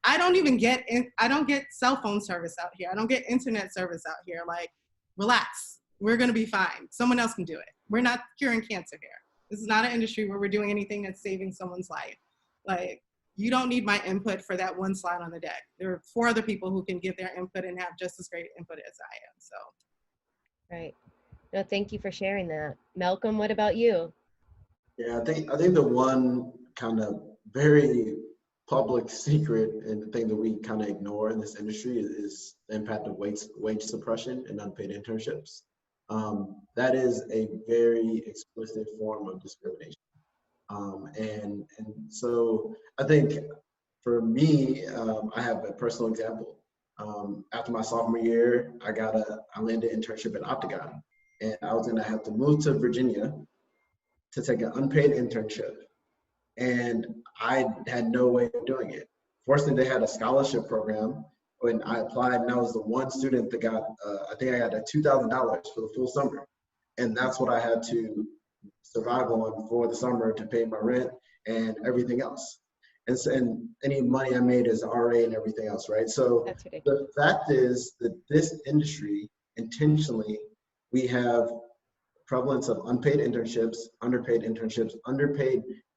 I don't get cell phone service out here. I don't get internet service out here. Like, relax. We're going to be fine. Someone else can do it. We're not curing cancer here. This is not an industry where we're doing anything that's saving someone's life. Like, you don't need my input for that one slide on the deck. There are 4 other people who can give their input and have just as great input as I am. So. Right. No, thank you for sharing that. Melcolm, what about you? Yeah, I think the one kind of very public secret and the thing that we kind of ignore in this industry is the impact of wage suppression and unpaid internships. That is a very explicit form of discrimination. And so I think for me, I have a personal example. After my sophomore year, I landed an internship at Octagon, and I was gonna have to move to Virginia to take an unpaid internship. And I had no way of doing it. Fortunately, they had a scholarship program when I applied, and I was the one student that got, I think I got $2,000 for the full summer. And that's what I had to survive on for the summer to pay my rent and everything else. And any money I made as RA and everything else, right? So the fact is that this industry, intentionally, we have prevalence of unpaid internships, underpaid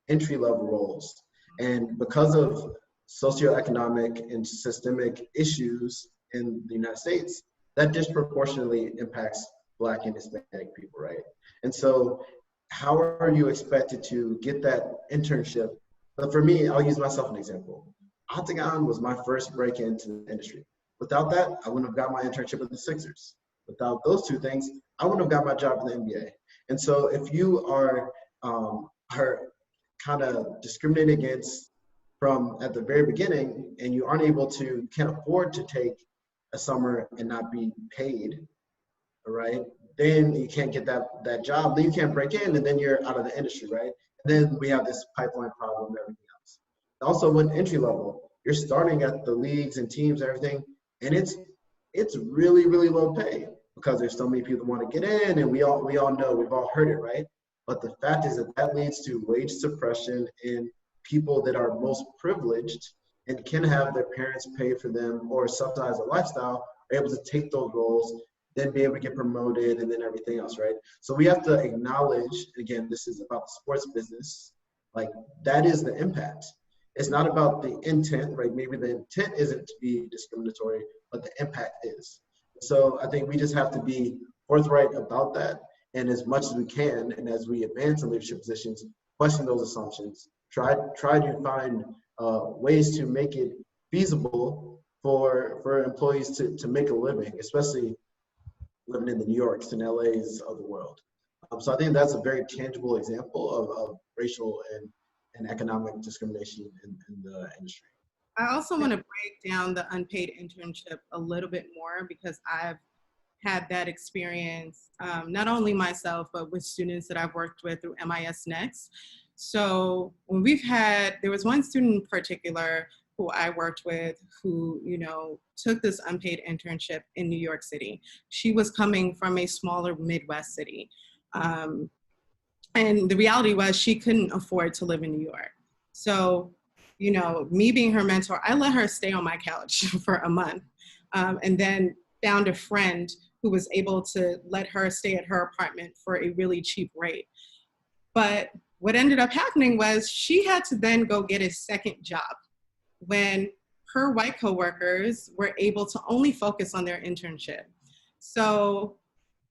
entry-level roles. And because of socioeconomic and systemic issues in the United States, that disproportionately impacts Black and Hispanic people, right? And so how are you expected to get that internship? But for me, I'll use myself as an example. Octagon was my first break into the industry. Without that, I wouldn't have got my internship with the Sixers. Without those 2 things, I wouldn't have got my job in the NBA. And so if you are kind of discriminated against from at the very beginning, and you can't afford to take a summer and not be paid, all right, then you can't get that job, then you can't break in, and then you're out of the industry, right? And then we have this pipeline problem and everything else. Also, when entry level, you're starting at the leagues and teams and everything, and it's really, really low pay because there's so many people that want to get in, and we all know, we've all heard it, right? But the fact is that leads to wage suppression in people that are most privileged and can have their parents pay for them or subsidize a lifestyle, are able to take those roles, then be able to get promoted, and then everything else, right? So we have to acknowledge, again, this is about the sports business, like that is the impact. It's not about the intent, right? Maybe the intent isn't to be discriminatory, but the impact is. So I think we just have to be forthright about that. And as much as we can, and as we advance in leadership positions, question those assumptions, try to find ways to make it feasible for employees to make a living, especially living in the New Yorks and LAs of the world. So I think that's a very tangible example of racial and economic discrimination in the industry. I also want to break down the unpaid internship a little bit more, because I've had that experience, not only myself, but with students that I've worked with through MIS Next. So when there was one student in particular who I worked with who, took this unpaid internship in New York City. She was coming from a smaller Midwest city. And the reality was she couldn't afford to live in New York. So, me being her mentor, I let her stay on my couch for a month, and then found a friend who was able to let her stay at her apartment for a really cheap rate. But what ended up happening was she had to then go get a second job when her white coworkers were able to only focus on their internship. So,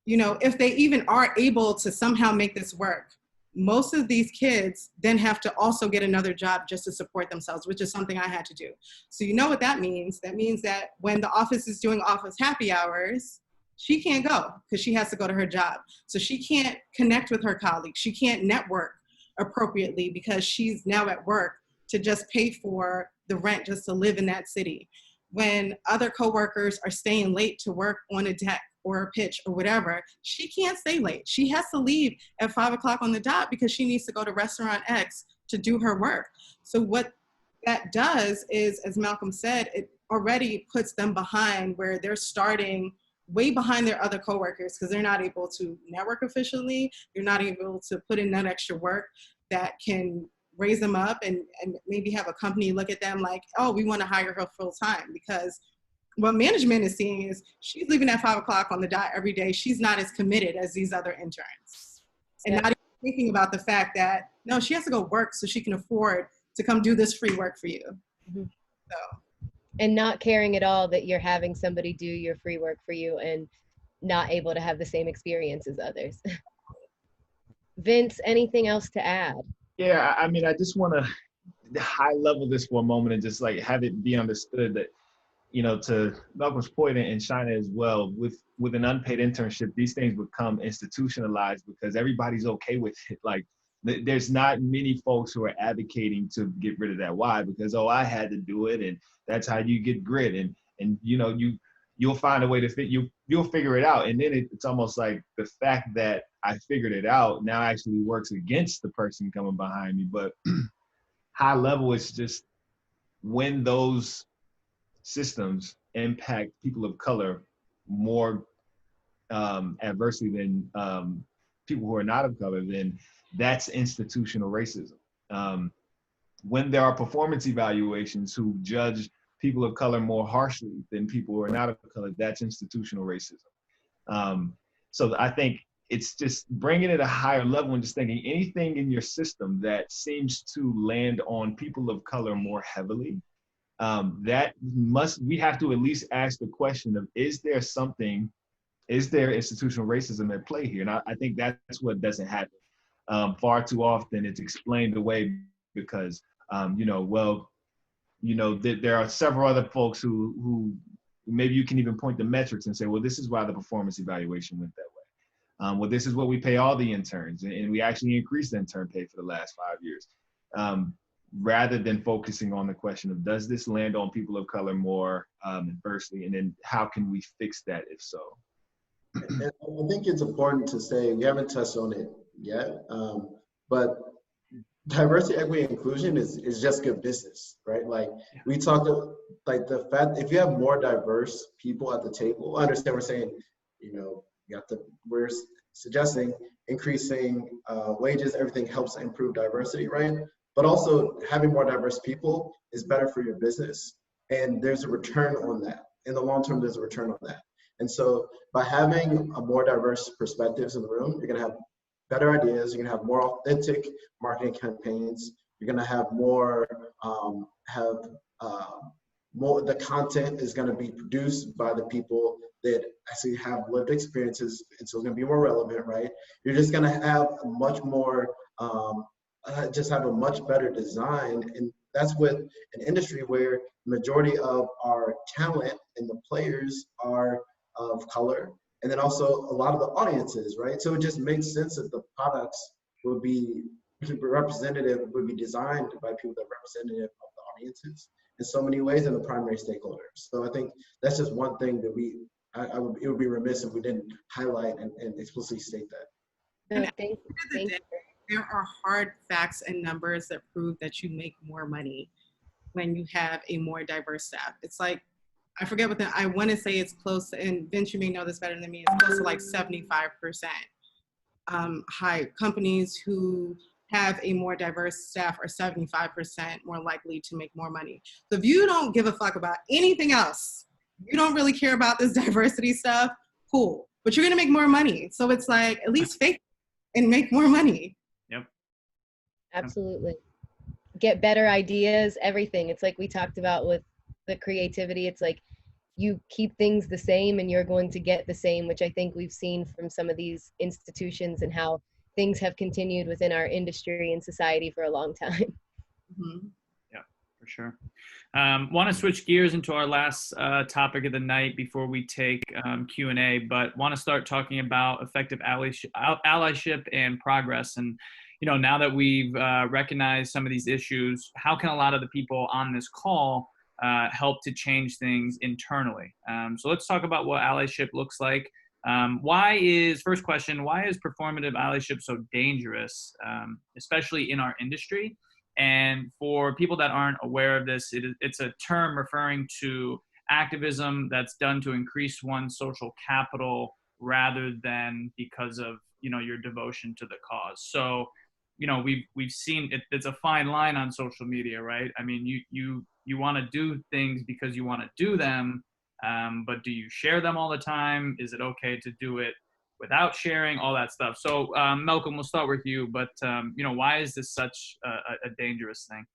you know, if they even are able to somehow make this work, most of these kids then have to also get another job just to support themselves, which is something I had to do. So you know what that means? That means that when the office is doing office happy hours, she can't go because she has to go to her job. So she can't connect with her colleagues. She can't network appropriately because she's now at work to just pay for the rent just to live in that city. When other coworkers are staying late to work on a deck or a pitch or whatever, she can't stay late. She has to leave at 5 o'clock on the dot because she needs to go to restaurant X to do her work. So what that does is, as Melcolm said, it already puts them behind where they're starting way behind their other coworkers because they're not able to network efficiently. They're not able to put in that extra work that can raise them up and maybe have a company look at them like, oh, we want to hire her full time, because what management is seeing is she's leaving at 5 o'clock on the dot every day. She's not as committed as these other interns. And not even thinking about the fact that, no, she has to go work so she can afford to come do this free work for you. Mm-hmm. So. And not caring at all that you're having somebody do your free work for you and not able to have the same experience as others. Vince, anything else to add? Yeah, I mean, I just want to high level this for a moment and just like have it be understood that, you know, to Malcolm's point and Shaina as well, with an unpaid internship, these things become institutionalized because everybody's okay with it. Like, there's not many folks who are advocating to get rid of that. Why? Because, oh, I had to do it, and that's how you get grit, and you know, you'll find a way to you'll figure it out. And then it's almost like the fact that I figured it out now actually works against the person coming behind me. But high level, it's just when those systems impact people of color more adversely than people who are not of color, then that's institutional racism. When there are performance evaluations who judge people of color more harshly than people who are not of color, that's institutional racism. So I think it's just bringing it a higher level and just thinking anything in your system that seems to land on people of color more heavily, we have to at least ask the question of, is there institutional racism at play here? And I think that's what doesn't happen. Far too often it's explained away because, there are several other folks who maybe you can even point to metrics and say, well, this is why the performance evaluation went that way. Well, this is what we pay all the interns, and we actually increased the intern pay for the last 5 years. Rather than focusing on the question of, does this land on people of color more adversely, and then how can we fix that if so? And I think it's important to say, we haven't touched on it yet, but diversity, equity, and inclusion is just good business, right? Like we talked, like the fact, if you have more diverse people at the table, I understand we're saying, we're suggesting increasing wages, everything helps improve diversity, right? But also having more diverse people is better for your business. And there's a return on that. In the long term, there's a return on that. And so by having a more diverse perspectives in the room, you're gonna have better ideas, you're gonna have more authentic marketing campaigns, you're gonna have more, the content is gonna be produced by the people that actually have lived experiences, and so it's gonna be more relevant, right? You're just gonna have a much more, just have a much better design. And that's with an industry where the majority of our talent and the players are of color, and then also a lot of the audiences, right? So it just makes sense that the products would be representative, would be designed by people that are representative of the audiences in so many ways, and the primary stakeholders. So I think that's just one thing that it would be remiss if we didn't highlight and explicitly state that. No, thank you. There are hard facts and numbers that prove that you make more money when you have a more diverse staff. It's like, I forget I want to say it's close to, and Vince, you may know this better than me, it's close to like 75%. High companies who have a more diverse staff are 75% more likely to make more money. So if you don't give a fuck about anything else, you don't really care about this diversity stuff, cool, but you're gonna make more money. So it's like, at least fake and make more money. Yep. Absolutely. Get better ideas, everything. It's like we talked about with the creativity. It's like you keep things the same and you're going to get the same, which I think we've seen from some of these institutions and how things have continued within our industry and society for a long time. Mhm. Yeah, for sure. Want to switch gears into our last topic of the night before we take Q&A, but want to start talking about effective allyship and progress. And, you know, now that we've recognized some of these issues, how can a lot of the people on this call help to change things internally? So let's talk about what allyship looks like. First question, why is performative allyship so dangerous, especially in our industry? And for people that aren't aware of this, it's a term referring to activism that's done to increase one's social capital rather than because of, you know, your devotion to the cause. So, you know, we've seen it, it's a fine line on social media, right? I mean, you want to do things because you want to do them, but do you share them all the time? Is it okay to do it without sharing, all that stuff? So Melcolm, we'll start with you, but you know, why is this such a dangerous thing?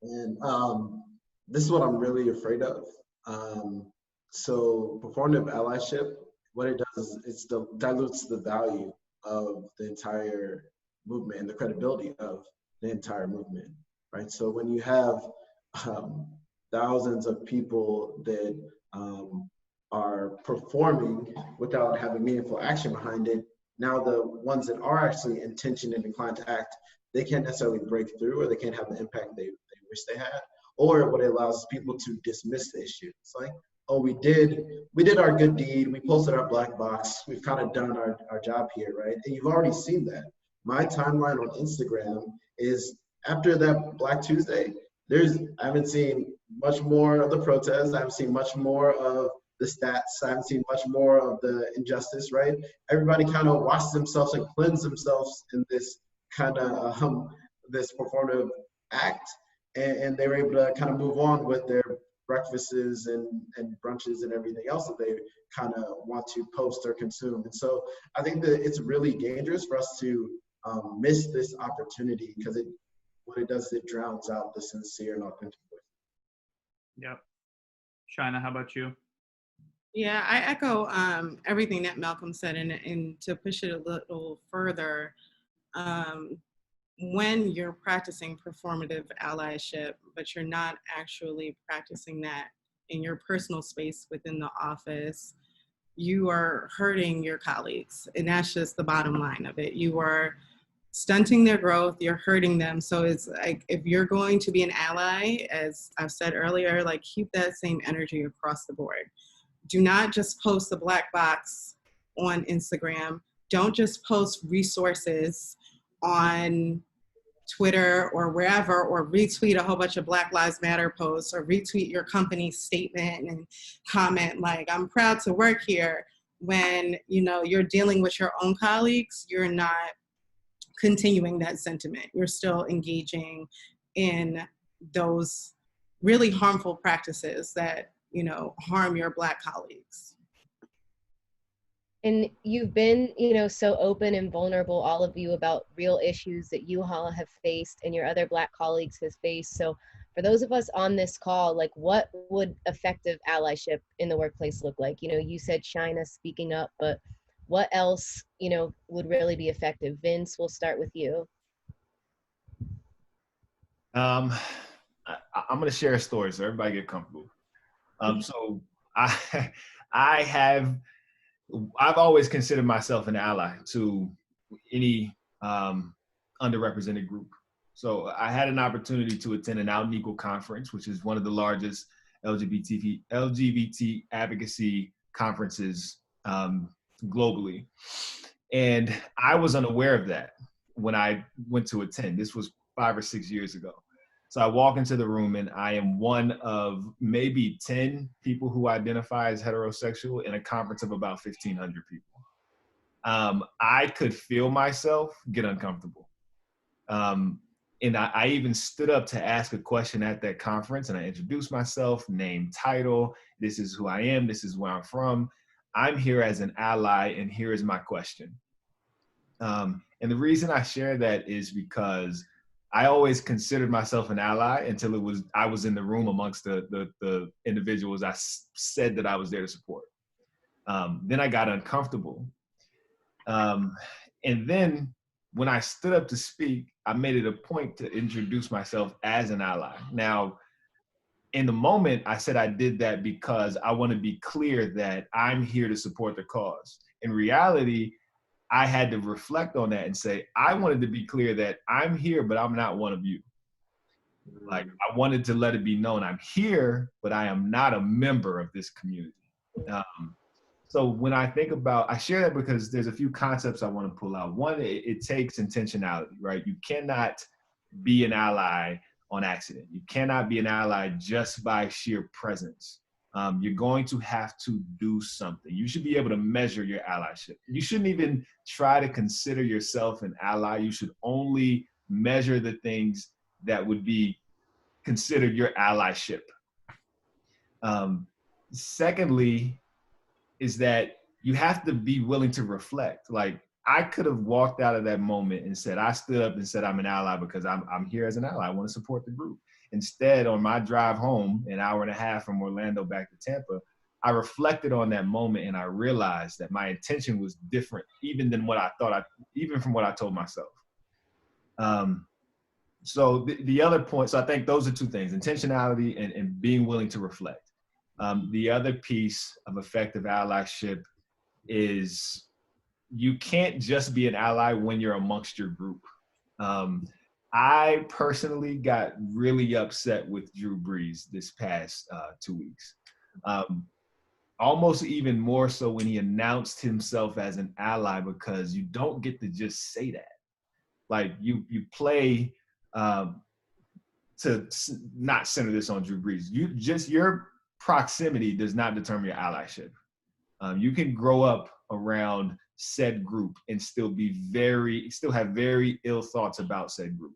And this is what I'm really afraid of. So performative allyship, what it does is it dilutes the value of the entire movement and the credibility of the entire movement, right? So when you have thousands of people that are performing without having meaningful action behind it, now the ones that are actually intentioned and inclined to act, they can't necessarily break through, or they can't have the impact they wish they had. Or what it allows is people to dismiss the issue. It's like, oh, we did our good deed, we posted our black box, we've kind of done our job here, right? And you've already seen that. My timeline on Instagram is after that Black Tuesday, I haven't seen much more of the protests, I haven't seen much more of the stats, I haven't seen much more of the injustice, right? Everybody kind of washed themselves and cleansed themselves in this kind of this performative act, and they were able to kind of move on with their breakfasts and brunches and everything else that they kind of want to post or consume. And so I think that it's really dangerous for us to miss this opportunity, because what it does is it drowns out the sincere and authentic voice. Yep. Shaina, how about you? Yeah, I echo everything that Melcolm said, and to push it a little further, when you're practicing performative allyship, but you're not actually practicing that in your personal space within the office, you are hurting your colleagues. And that's just the bottom line of it. You are stunting their growth, you're hurting them. So it's like, if you're going to be an ally, as I've said earlier, like keep that same energy across the board. Do not just post the black box on Instagram. Don't just post resources on Twitter or wherever, or retweet a whole bunch of Black Lives Matter posts, or retweet your company's statement and comment like, I'm proud to work here, when, you know, you're dealing with your own colleagues. You're not continuing that sentiment. You're still engaging in those really harmful practices that, you know, harm your Black colleagues. And you've been, you know, so open and vulnerable, all of you, about real issues that you all have faced and your other Black colleagues have faced. So for those of us on this call, like, what would effective allyship in the workplace look like? You know, you said Shaina speaking up, but what else, you know, would really be effective? Vince, we'll start with you. I'm going to share a story so everybody get comfortable. So I've always considered myself an ally to any underrepresented group. So I had an opportunity to attend an Out and Equal conference, which is one of the largest LGBT advocacy conferences globally. And I was unaware of that when I went to attend. This was 5 or 6 years ago. So I walk into the room and I am one of maybe 10 people who identify as heterosexual in a conference of about 1,500 people. I could feel myself get uncomfortable. And I even stood up to ask a question at that conference, and I introduced myself, name, title, this is who I am, this is where I'm from. I'm here as an ally, and here is my question. And the reason I share that is because I always considered myself an ally until I was in the room amongst the individuals I said that I was there to support. Then I got uncomfortable. And then when I stood up to speak, I made it a point to introduce myself as an ally. Now, in the moment, I said I did that because I want to be clear that I'm here to support the cause. In reality, I had to reflect on that and say, I wanted to be clear that I'm here, but I'm not one of you. Like, I wanted to let it be known I'm here, but I am not a member of this community. So when I think about, I share that because there's a few concepts I want to pull out. One, it takes intentionality, right? You cannot be an ally on accident. You cannot be an ally just by sheer presence. You're going to have to do something. You should be able to measure your allyship. You shouldn't even try to consider yourself an ally. You should only measure the things that would be considered your allyship. Secondly, is that you have to be willing to reflect. Like, I could have walked out of that moment and said, I stood up and said, I'm an ally because I'm here as an ally. I want to support the group. Instead, on my drive home, an hour and a half from Orlando back to Tampa, I reflected on that moment and I realized that my intention was different, even than what I thought, even from what I told myself. So the other point, so I think those are two things, intentionality and being willing to reflect. The other piece of effective allyship is you can't just be an ally when you're amongst your group. I personally got really upset with Drew Brees this past 2 weeks. Almost even more so when he announced himself as an ally, because you don't get to just say that. Like, you play to not center this on Drew Brees. Your proximity does not determine your allyship. You can grow up around said group and still have very ill thoughts about said group,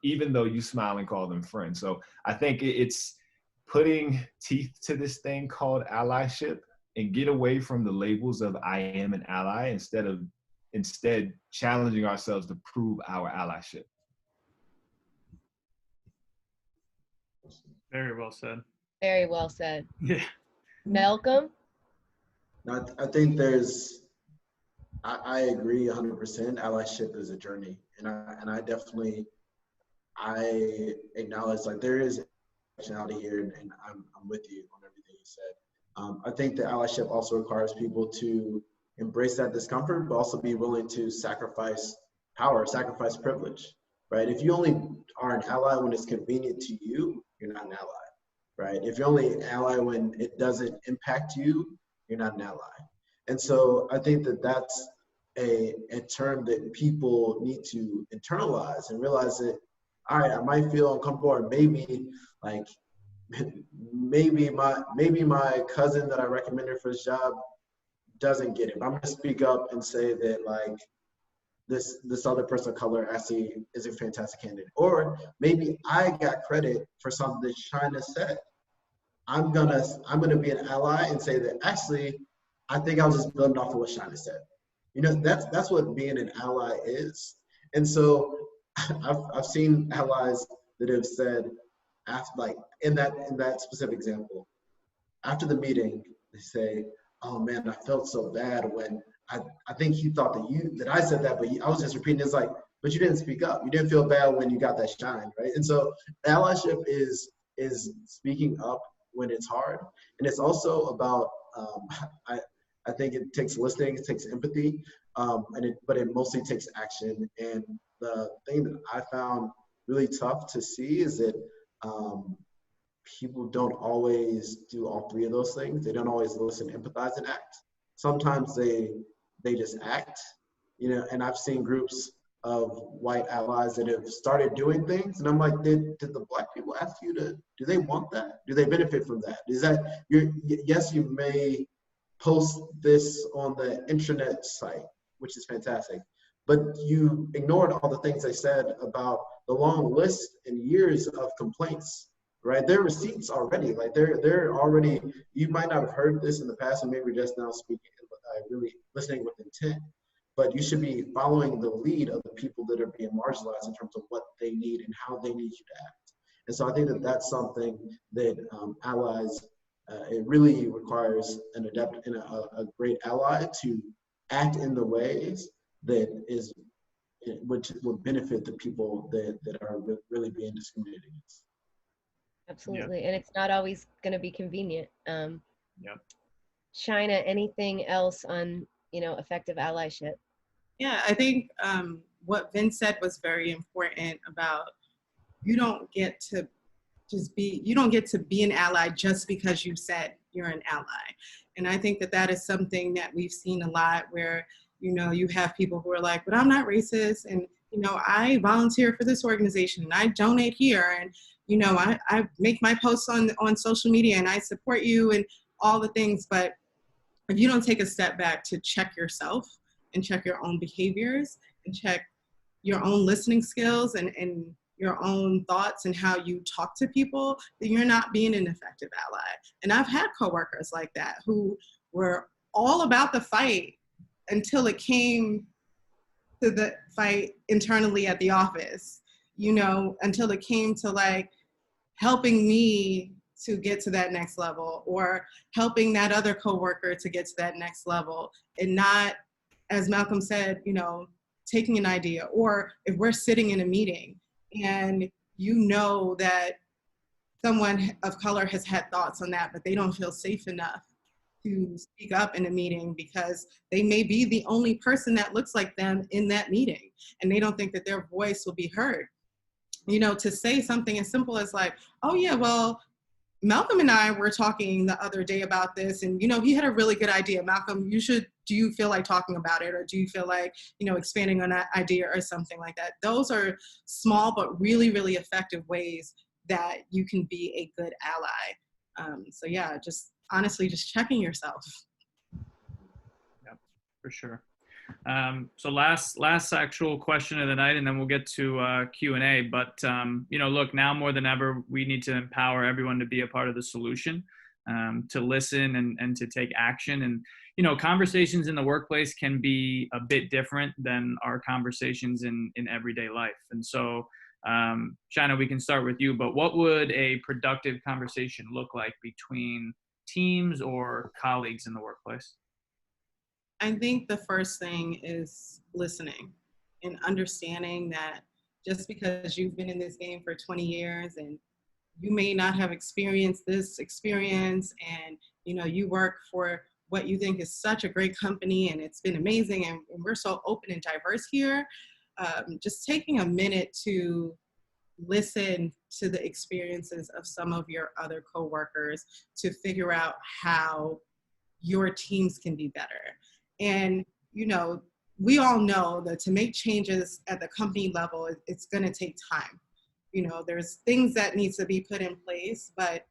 even though you smile and call them friends. So I think it's putting teeth to this thing called allyship and get away from the labels of I am an ally instead challenging ourselves to prove our allyship. Very well said. Very well said. Yeah. Melcolm? I think I agree 100%. Allyship is a journey. And I definitely, I acknowledge, like, there is functionality here, and I'm with you on everything you said. I think that allyship also requires people to embrace that discomfort, but also be willing to sacrifice power, sacrifice privilege, right? If you only are an ally when it's convenient to you, you're not an ally, right? If you're only an ally when it doesn't impact you, you're not an ally. And so I think that that's a term that people need to internalize and realize that, all right, I might feel uncomfortable, or maybe my cousin that I recommended for this job doesn't get it. I'm gonna speak up and say that, like, this other person of color actually is a fantastic candidate. Or maybe I got credit for something that Shaina said. I'm gonna be an ally and say that actually, I think I was just building off of what Shaina said. You know, that's what being an ally is. And so I've seen allies that have said, after, like, in that specific example, after the meeting, they say, oh man, I felt so bad when I think he thought that I said that, but I was just repeating. It's like, but you didn't speak up. You didn't feel bad when you got that shine, right? And so allyship is speaking up when it's hard, and it's also about I think it takes listening, it takes empathy, but it mostly takes action. And the thing that I found really tough to see is that people don't always do all three of those things. They don't always listen, empathize, and act. Sometimes they just act, you know, and I've seen groups of white allies that have started doing things, and I'm like, did the Black people ask you do they want that? Do they benefit from that? Is that, yes, you may post this on the intranet site, which is fantastic, but you ignored all the things they said about the long list and years of complaints, right? There are receipts already, like they're already, you might not have heard this in the past, and maybe just now speaking, really listening with intent, but you should be following the lead of the people that are being marginalized in terms of what they need and how they need you to act. And so I think that that's something that allies, it really requires an adept and a great ally to act in the ways that is, which will benefit the people that are really being discriminated against. Absolutely. And it's not always going to be convenient. Yep. Shaina, anything else on, effective allyship? Yeah, I think what Vince said was very important about you don't get to be an ally just because you said you're an ally. And I think that that is something that we've seen a lot where, you have people who are like, but I'm not racist. And, I volunteer for this organization and I donate here. And, I make my posts on social media and I support you and all the things. But if you don't take a step back to check yourself and check your own behaviors and check your own listening skills and your own thoughts and how you talk to people, then you're not being an effective ally. And I've had coworkers like that who were all about the fight until it came to the fight internally at the office, until it came to like helping me to get to that next level or helping that other coworker to get to that next level, and not, as Melcolm said, taking an idea, or if we're sitting in a meeting and that someone of color has had thoughts on that, but they don't feel safe enough to speak up in a meeting because they may be the only person that looks like them in that meeting and they don't think that their voice will be heard. To say something as simple as like, oh yeah, well, Melcolm and I were talking the other day about this and, he had a really good idea. Melcolm, do you feel like talking about it? Or do you feel like, expanding on that idea or something like that? Those are small, but really, really effective ways that you can be a good ally. So yeah, just honestly, just checking yourself. Yep, for sure. So last actual question of the night, and then we'll get to Q&A. But, look, now more than ever, we need to empower everyone to be a part of the solution, to listen and to take action. And, conversations in the workplace can be a bit different than our conversations in everyday life. And so, Shaina, we can start with you, but what would a productive conversation look like between teams or colleagues in the workplace? I think the first thing is listening and understanding that just because you've been in this game for 20 years and you may not have experienced this experience and, you work for what you think is such a great company and it's been amazing and we're so open and diverse here, just taking a minute to listen to the experiences of some of your other coworkers to figure out how your teams can be better. And, we all know that to make changes at the company level, it's going to take time. There's things that need to be put in place, but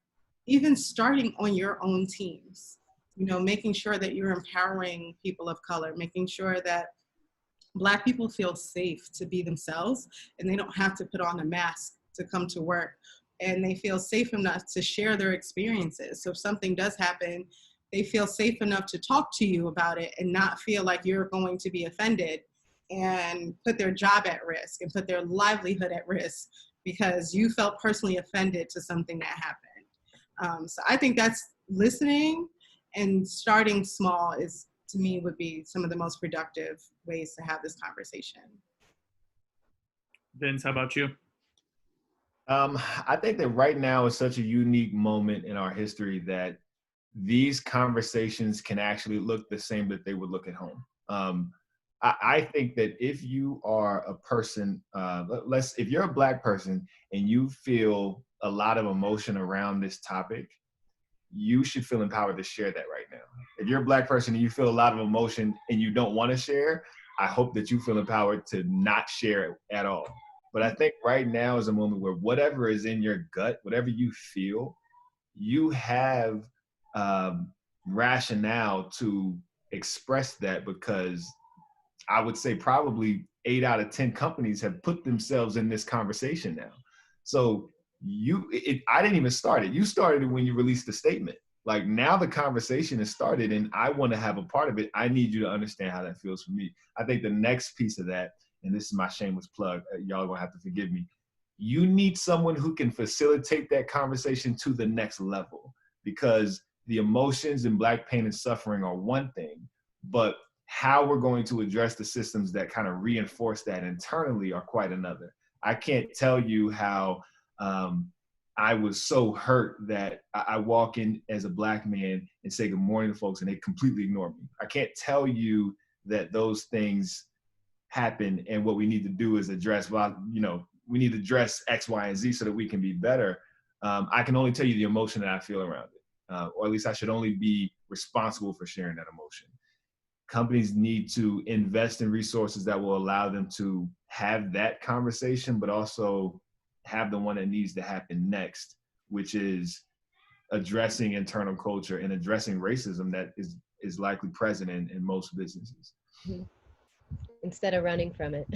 even starting on your own teams, making sure that you're empowering people of color, making sure that Black people feel safe to be themselves and they don't have to put on a mask to come to work, and they feel safe enough to share their experiences. So if something does happen, they feel safe enough to talk to you about it and not feel like you're going to be offended and put their job at risk and put their livelihood at risk because you felt personally offended to something that happened. So I think that's listening and starting small is, to me, would be some of the most productive ways to have this conversation. Vince, how about you? I think that right now is such a unique moment in our history that these conversations can actually look the same that they would look at home. I think that if you are a person, if you're a Black person and you feel a lot of emotion around this topic, you should feel empowered to share that right now. If you're a Black person and you feel a lot of emotion and you don't want to share, I hope that you feel empowered to not share it at all. But I think right now is a moment where whatever is in your gut, whatever you feel, you have rationale to express that, because I would say probably 8 out of 10 companies have put themselves in this conversation now. So I didn't even start it. You started it when you released the statement. Like, now the conversation has started and I want to have a part of it. I need you to understand how that feels for me. I think the next piece of that, and this is my shameless plug, y'all gonna have to forgive me. You need someone who can facilitate that conversation to the next level, because the emotions and Black pain and suffering are one thing, but how we're going to address the systems that kind of reinforce that internally are quite another. I can't tell you how I was so hurt that I walk in as a Black man and say good morning to folks and they completely ignore me. I can't tell you that those things happen and what we need to do is address, well, you know, we need to address X, Y, and Z so that we can be better. I can only tell you the emotion that I feel around it, or at least I should only be responsible for sharing that emotion. Companies need to invest in resources that will allow them to have that conversation, but also have the one that needs to happen next, which is addressing internal culture and addressing racism that is likely present in most businesses. Mm-hmm. Instead of running from it.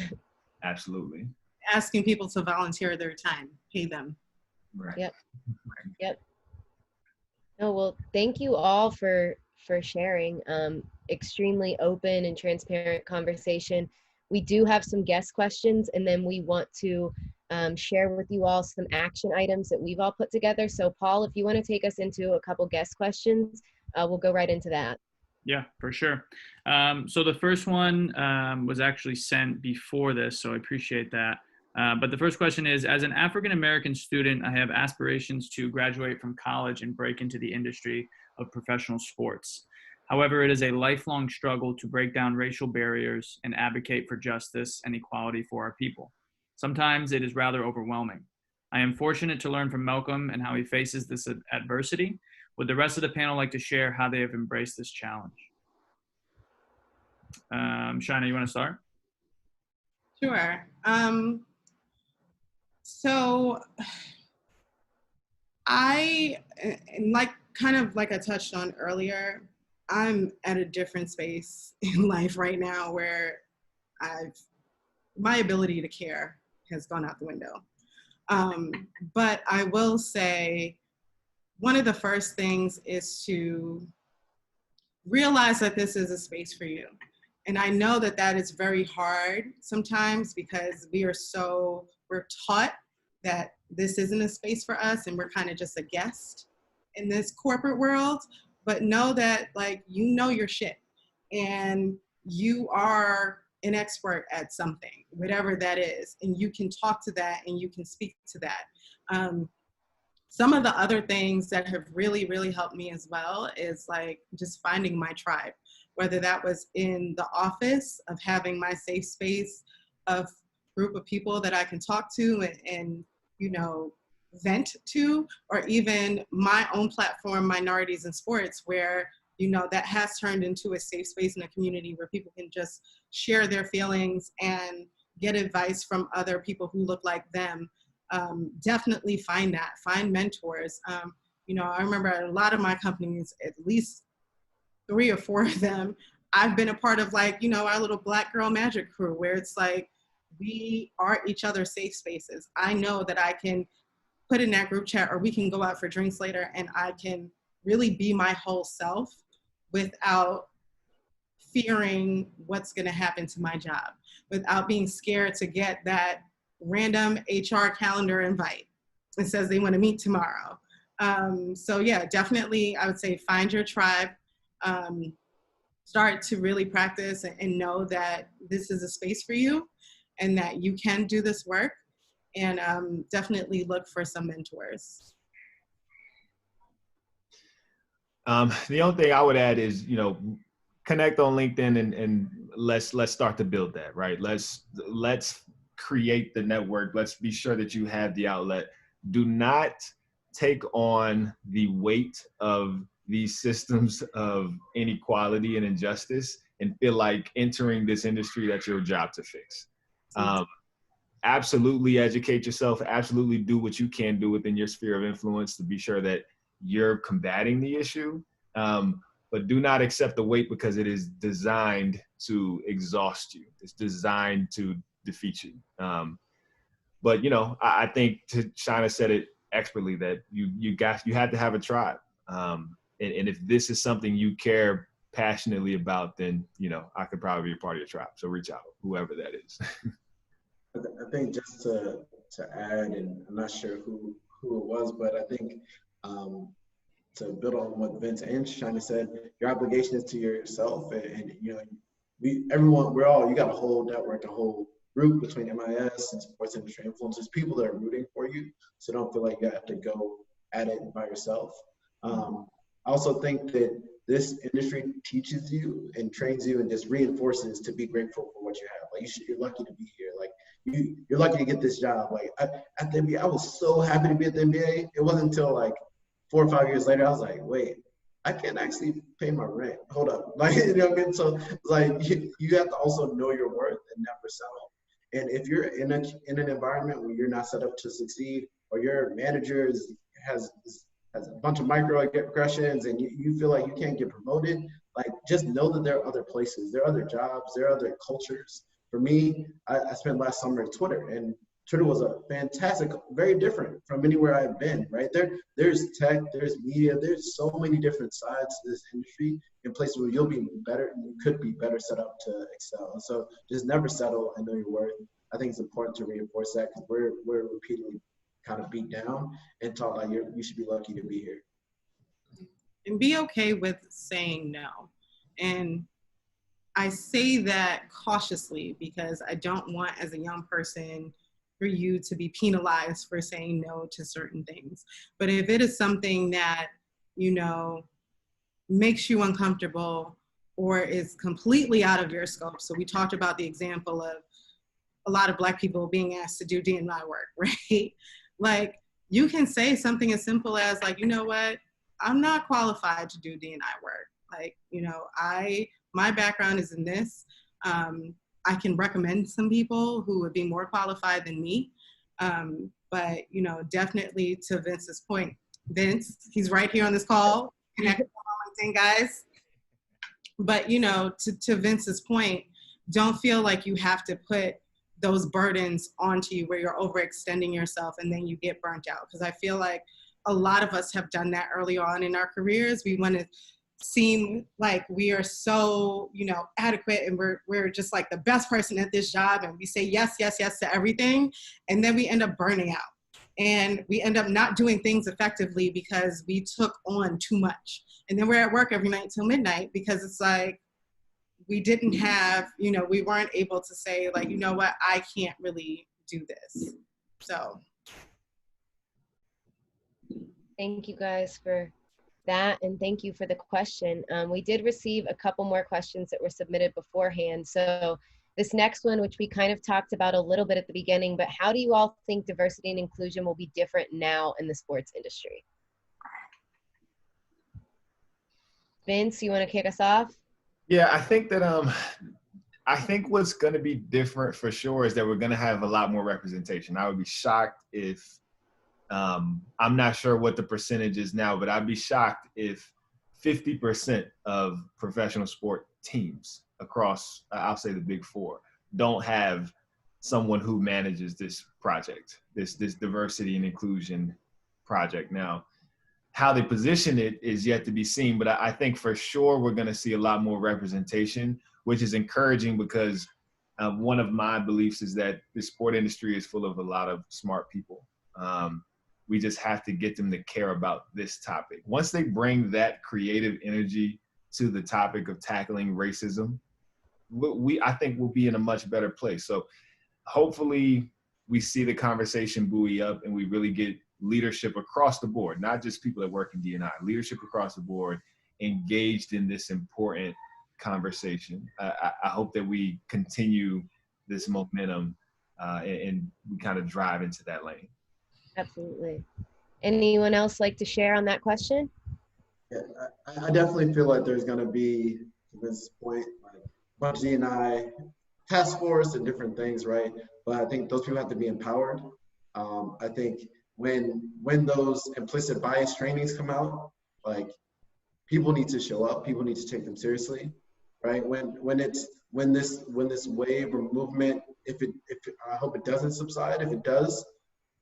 Absolutely. Asking people to volunteer their time, pay them. Right. Yep. Yep. No, well, thank you all for sharing. Extremely open and transparent conversation. We do have some guest questions, and then we want to share with you all some action items that we've all put together. So Paul, if you want to take us into a couple guest questions, we'll go right into that. Yeah, for sure. So the first one was actually sent before this, so I appreciate that. But the first question is, as an African-American student, I have aspirations to graduate from college and break into the industry of professional sports. However, it is a lifelong struggle to break down racial barriers and advocate for justice and equality for our people. Sometimes it is rather overwhelming. I am fortunate to learn from Melcolm and how he faces this adversity. Would the rest of the panel like to share how they have embraced this challenge? Shaina, you want to start? Sure. So kind of like I touched on earlier, I'm at a different space in life right now where my ability to care has gone out the window. But I will say, one of the first things is to realize that this is a space for you. And I know that that is very hard sometimes because we're taught that this isn't a space for us and we're kind of just a guest in this corporate world. But know that, like, you know your shit and you are an expert at something, whatever that is, and you can talk to that and you can speak to that. Some of the other things that have really, really helped me as well is like just finding my tribe, whether that was in the office of having my safe space of group of people that I can talk to and you know, vent to, or even my own platform, Minorities in Sports, where, you know, that has turned into a safe space in a community where people can just share their feelings and get advice from other people who look like them. Definitely find mentors. You know, I remember at a lot of my companies, at least 3 or 4 of them, I've been a part of, like, you know, our little Black Girl Magic crew, where it's like, we are each other's safe spaces. I know that I can put in that group chat, or we can go out for drinks later, and I can really be my whole self without fearing what's gonna happen to my job, without being scared to get that random HR calendar invite that says they wanna meet tomorrow. So yeah, definitely I would say find your tribe, start to really practice and know that this is a space for you and that you can do this work, and definitely look for some mentors. The only thing I would add is, you know, connect on LinkedIn and let's start to build that, right? Let's create the network. Let's be sure that you have the outlet. Do not take on the weight of these systems of inequality and injustice and feel like entering this industry that's your job to fix. Absolutely educate yourself, absolutely do what you can do within your sphere of influence to be sure that you're combating the issue, but do not accept the weight because it is designed to exhaust you. It's designed to defeat you. But, you know, I think Shaina said it expertly, that you had to have a tribe. And if this is something you care passionately about, then, you know, I could probably be a part of your tribe. So reach out, whoever that is. I think just to add, and I'm not sure who it was, but I think to build on what Vince and Shaina said, your obligation is to yourself, and you know, you got a whole network, a whole group between MIS and sports industry influencers, people that are rooting for you, so don't feel like you have to go at it by yourself. I also think that this industry teaches you and trains you and just reinforces to be grateful for what you have. Like you're lucky to be here. Like you're lucky to get this job. Like at the NBA, I was so happy to be at the NBA. It wasn't until like 4 or 5 years later, I was like, wait, I can't actually pay my rent. Hold up. Like, you know what I mean? So like you have to also know your worth and never settle. And if you're in an environment where you're not set up to succeed, or your manager has a bunch of microaggressions and you feel like you can't get promoted, like just know that there are other places, there are other jobs, there are other cultures. For me, I spent last summer at Twitter, and Twitter was a fantastic, very different from anywhere I've been, right? There's tech, there's media, there's so many different sides to this industry in places where you'll be better, you could be better set up to excel. And so just never settle and know your worth. I think it's important to reinforce that because we're repeatedly kind of beat down and taught like you should be lucky to be here. And be okay with saying no. And I say that cautiously because I don't want, as a young person, for you to be penalized for saying no to certain things. But if it is something that, you know, makes you uncomfortable or is completely out of your scope. So we talked about the example of a lot of Black people being asked to do D&I work, right? Like, you can say something as simple as like, you know what, I'm not qualified to do D&I work. Like, you know, my background is in this. I can recommend some people who would be more qualified than me. But, you know, definitely to Vince's point, Vince, he's right here on this call. Connect with LinkedIn, guys. But, you know, to Vince's point, don't feel like you have to put those burdens onto you where you're overextending yourself and then you get burnt out. Because I feel like a lot of us have done that early on in our careers. We want to seem like we are so, you know, adequate and we're just like the best person at this job, and we say yes, yes, yes to everything, and then we end up burning out. And we end up not doing things effectively because we took on too much. And then we're at work every night till midnight because it's like, we didn't have, you know, we weren't able to say like, you know what, I can't really do this. So. Thank you guys for that. And thank you for the question. We did receive a couple more questions that were submitted beforehand. So this next one, which we kind of talked about a little bit at the beginning, but how do you all think diversity and inclusion will be different now in the sports industry? Vince, you want to kick us off? Yeah, I think that I think what's going to be different for sure is that we're going to have a lot more representation. I would be shocked if I'm not sure what the percentage is now, but I'd be shocked if 50% of professional sport teams across, I'll say the Big Four, don't have someone who manages this project, this diversity and inclusion project. Now, how they position it is yet to be seen, but I think for sure we're going to see a lot more representation, which is encouraging because one of my beliefs is that the sport industry is full of a lot of smart people. We just have to get them to care about this topic. Once they bring that creative energy to the topic of tackling racism, I think we'll be in a much better place. So hopefully we see the conversation buoy up and we really get leadership across the board, not just people that work in D&I, leadership across the board engaged in this important conversation. I hope that we continue this momentum and we kind of drive into that lane. Absolutely. Anyone else like to share on that question? Yeah, I definitely feel like there's going to be, at this point, like a bunch of D&I task force and different things, right? But I think those people have to be empowered. I think when those implicit bias trainings come out, like people need to show up, people need to take them seriously, right? When this wave or movement, if I hope it doesn't subside, if it does,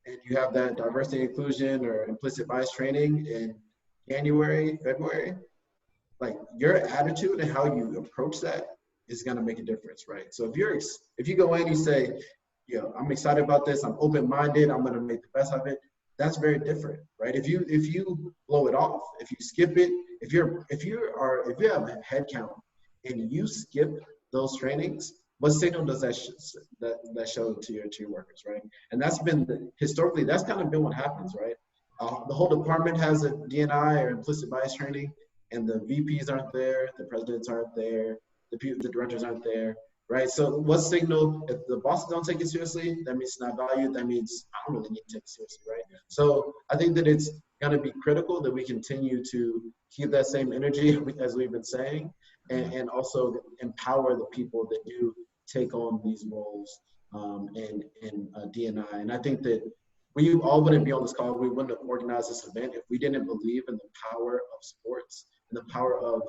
and you have that diversity and inclusion or implicit bias training, and January, February, like your attitude and how you approach that is going to make a difference, right? So if you go in and you say, I'm excited about this, I'm open-minded, I'm going to make the best of it, that's very different, right? If you blow it off, if you skip it, if you have a head count and you skip those trainings, what signal does that show to your workers, right? And that's been historically, that's kind of been what happens, right? The whole department has a D&I or implicit bias training, and the VPs aren't there, the presidents aren't there, the directors aren't there, right? So what signal, if the bosses don't take it seriously, that means it's not valued, that means I don't really need to take it seriously, right? So I think that it's gonna be critical that we continue to keep that same energy as we've been saying, and also empower the people that do take on these roles in D&I. And I think that we all wouldn't be on this call, we wouldn't have organized this event if we didn't believe in the power of sports and the power of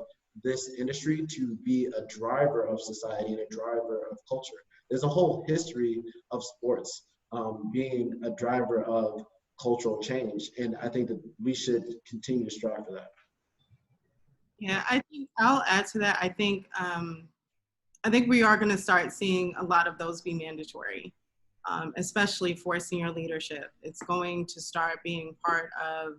this industry to be a driver of society and a driver of culture. There's a whole history of sports being a driver of cultural change. And I think that we should continue to strive for that. Yeah, I think I'll add to that. I think we are going to start seeing a lot of those be mandatory, especially for senior leadership. It's going to start being part of,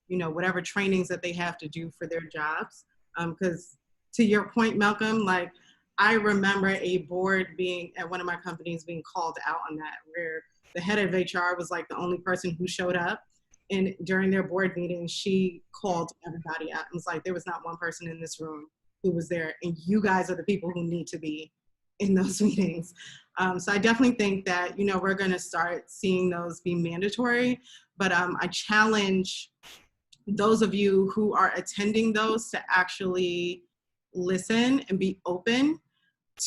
whatever trainings that they have to do for their jobs. Because to your point, Melcolm, like I remember a board being at one of my companies being called out on that, where the head of HR was like the only person who showed up. And during their board meeting, she called everybody out and was like, there was not one person in this room who was there. And you guys are the people who need to be in those meetings. So I definitely think that, we're going to start seeing those be mandatory. But I challenge those of you who are attending those to actually listen and be open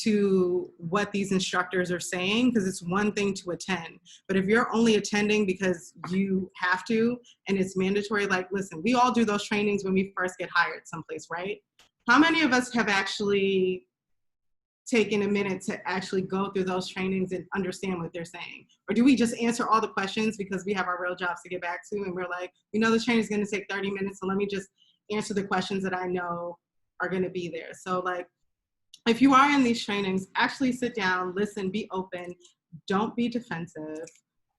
to what these instructors are saying, because it's one thing to attend, but if you're only attending because you have to and it's mandatory, like, listen, we all do those trainings when we first get hired someplace, right? How many of us have actually taken a minute to actually go through those trainings and understand what they're saying? Or do we just answer all the questions because we have our real jobs to get back to, and we're like, this training is going to take 30 minutes, so let me just answer the questions that I know are going to be there. So like, if you are in these trainings, actually sit down, listen, be open, don't be defensive.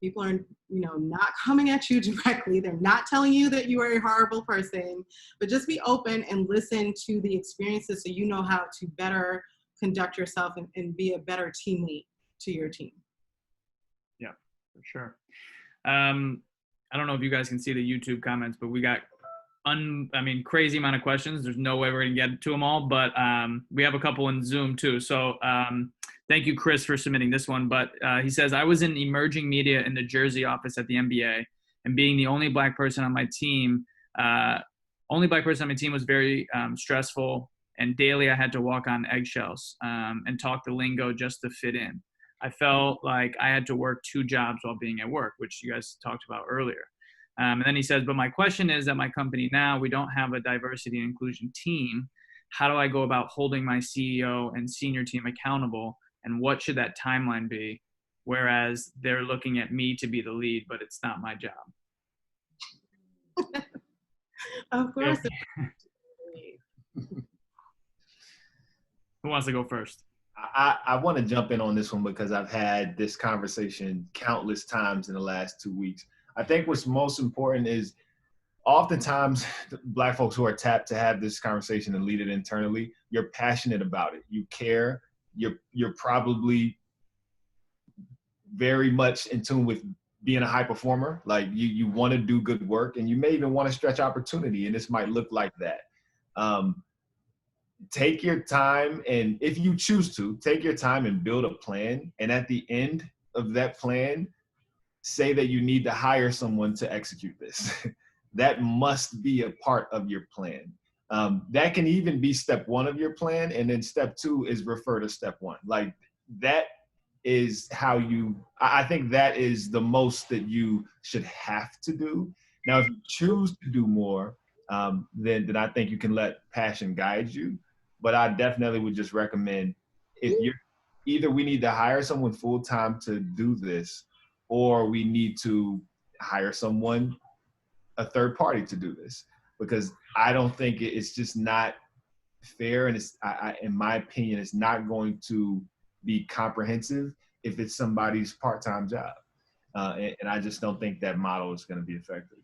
People are, not coming at you directly. They're not telling you that you are a horrible person, but just be open and listen to the experiences so you know how to better conduct yourself and be a better teammate to your team. Yeah, for sure. I don't know if you guys can see the YouTube comments, but we got crazy amount of questions. There's no way we're gonna get to them all, but we have a couple in Zoom too. So thank you, Chris, for submitting this one. But he says, I was in emerging media in the Jersey office at the NBA, and being the only black person on my team was very stressful. And daily I had to walk on eggshells and talk the lingo just to fit in. I felt like I had to work 2 jobs while being at work, which you guys talked about earlier. And then he says, but my question is, at my company now, we don't have a diversity and inclusion team. How do I go about holding my CEO and senior team accountable? And what should that timeline be? Whereas they're looking at me to be the lead, but it's not my job. Of course. Who wants to go first? I want to jump in on this one because I've had this conversation countless times in the last 2 weeks. I think what's most important is oftentimes Black folks who are tapped to have this conversation and lead it internally, you're passionate about it. You care. You're probably very much in tune with being a high performer. Like you want to do good work, and you may even want to stretch opportunity, and this might look like that. Take your time, and if you choose to, take your time and build a plan. And at the end of that plan, say that you need to hire someone to execute this. That must be a part of your plan. That can even be step 1 of your plan. And then step 2 is refer to step 1. Like that is how I think that is the most that you should have to do. Now, if you choose to do more, then I think you can let passion guide you. But I definitely would just recommend, if you're either we need to hire someone full-time to do this, or we need to hire someone, a third party to do this. because I don't think it's just not fair, and it's in my opinion, it's not going to be comprehensive if it's somebody's part-time job, and I just don't think that model is going to be effective.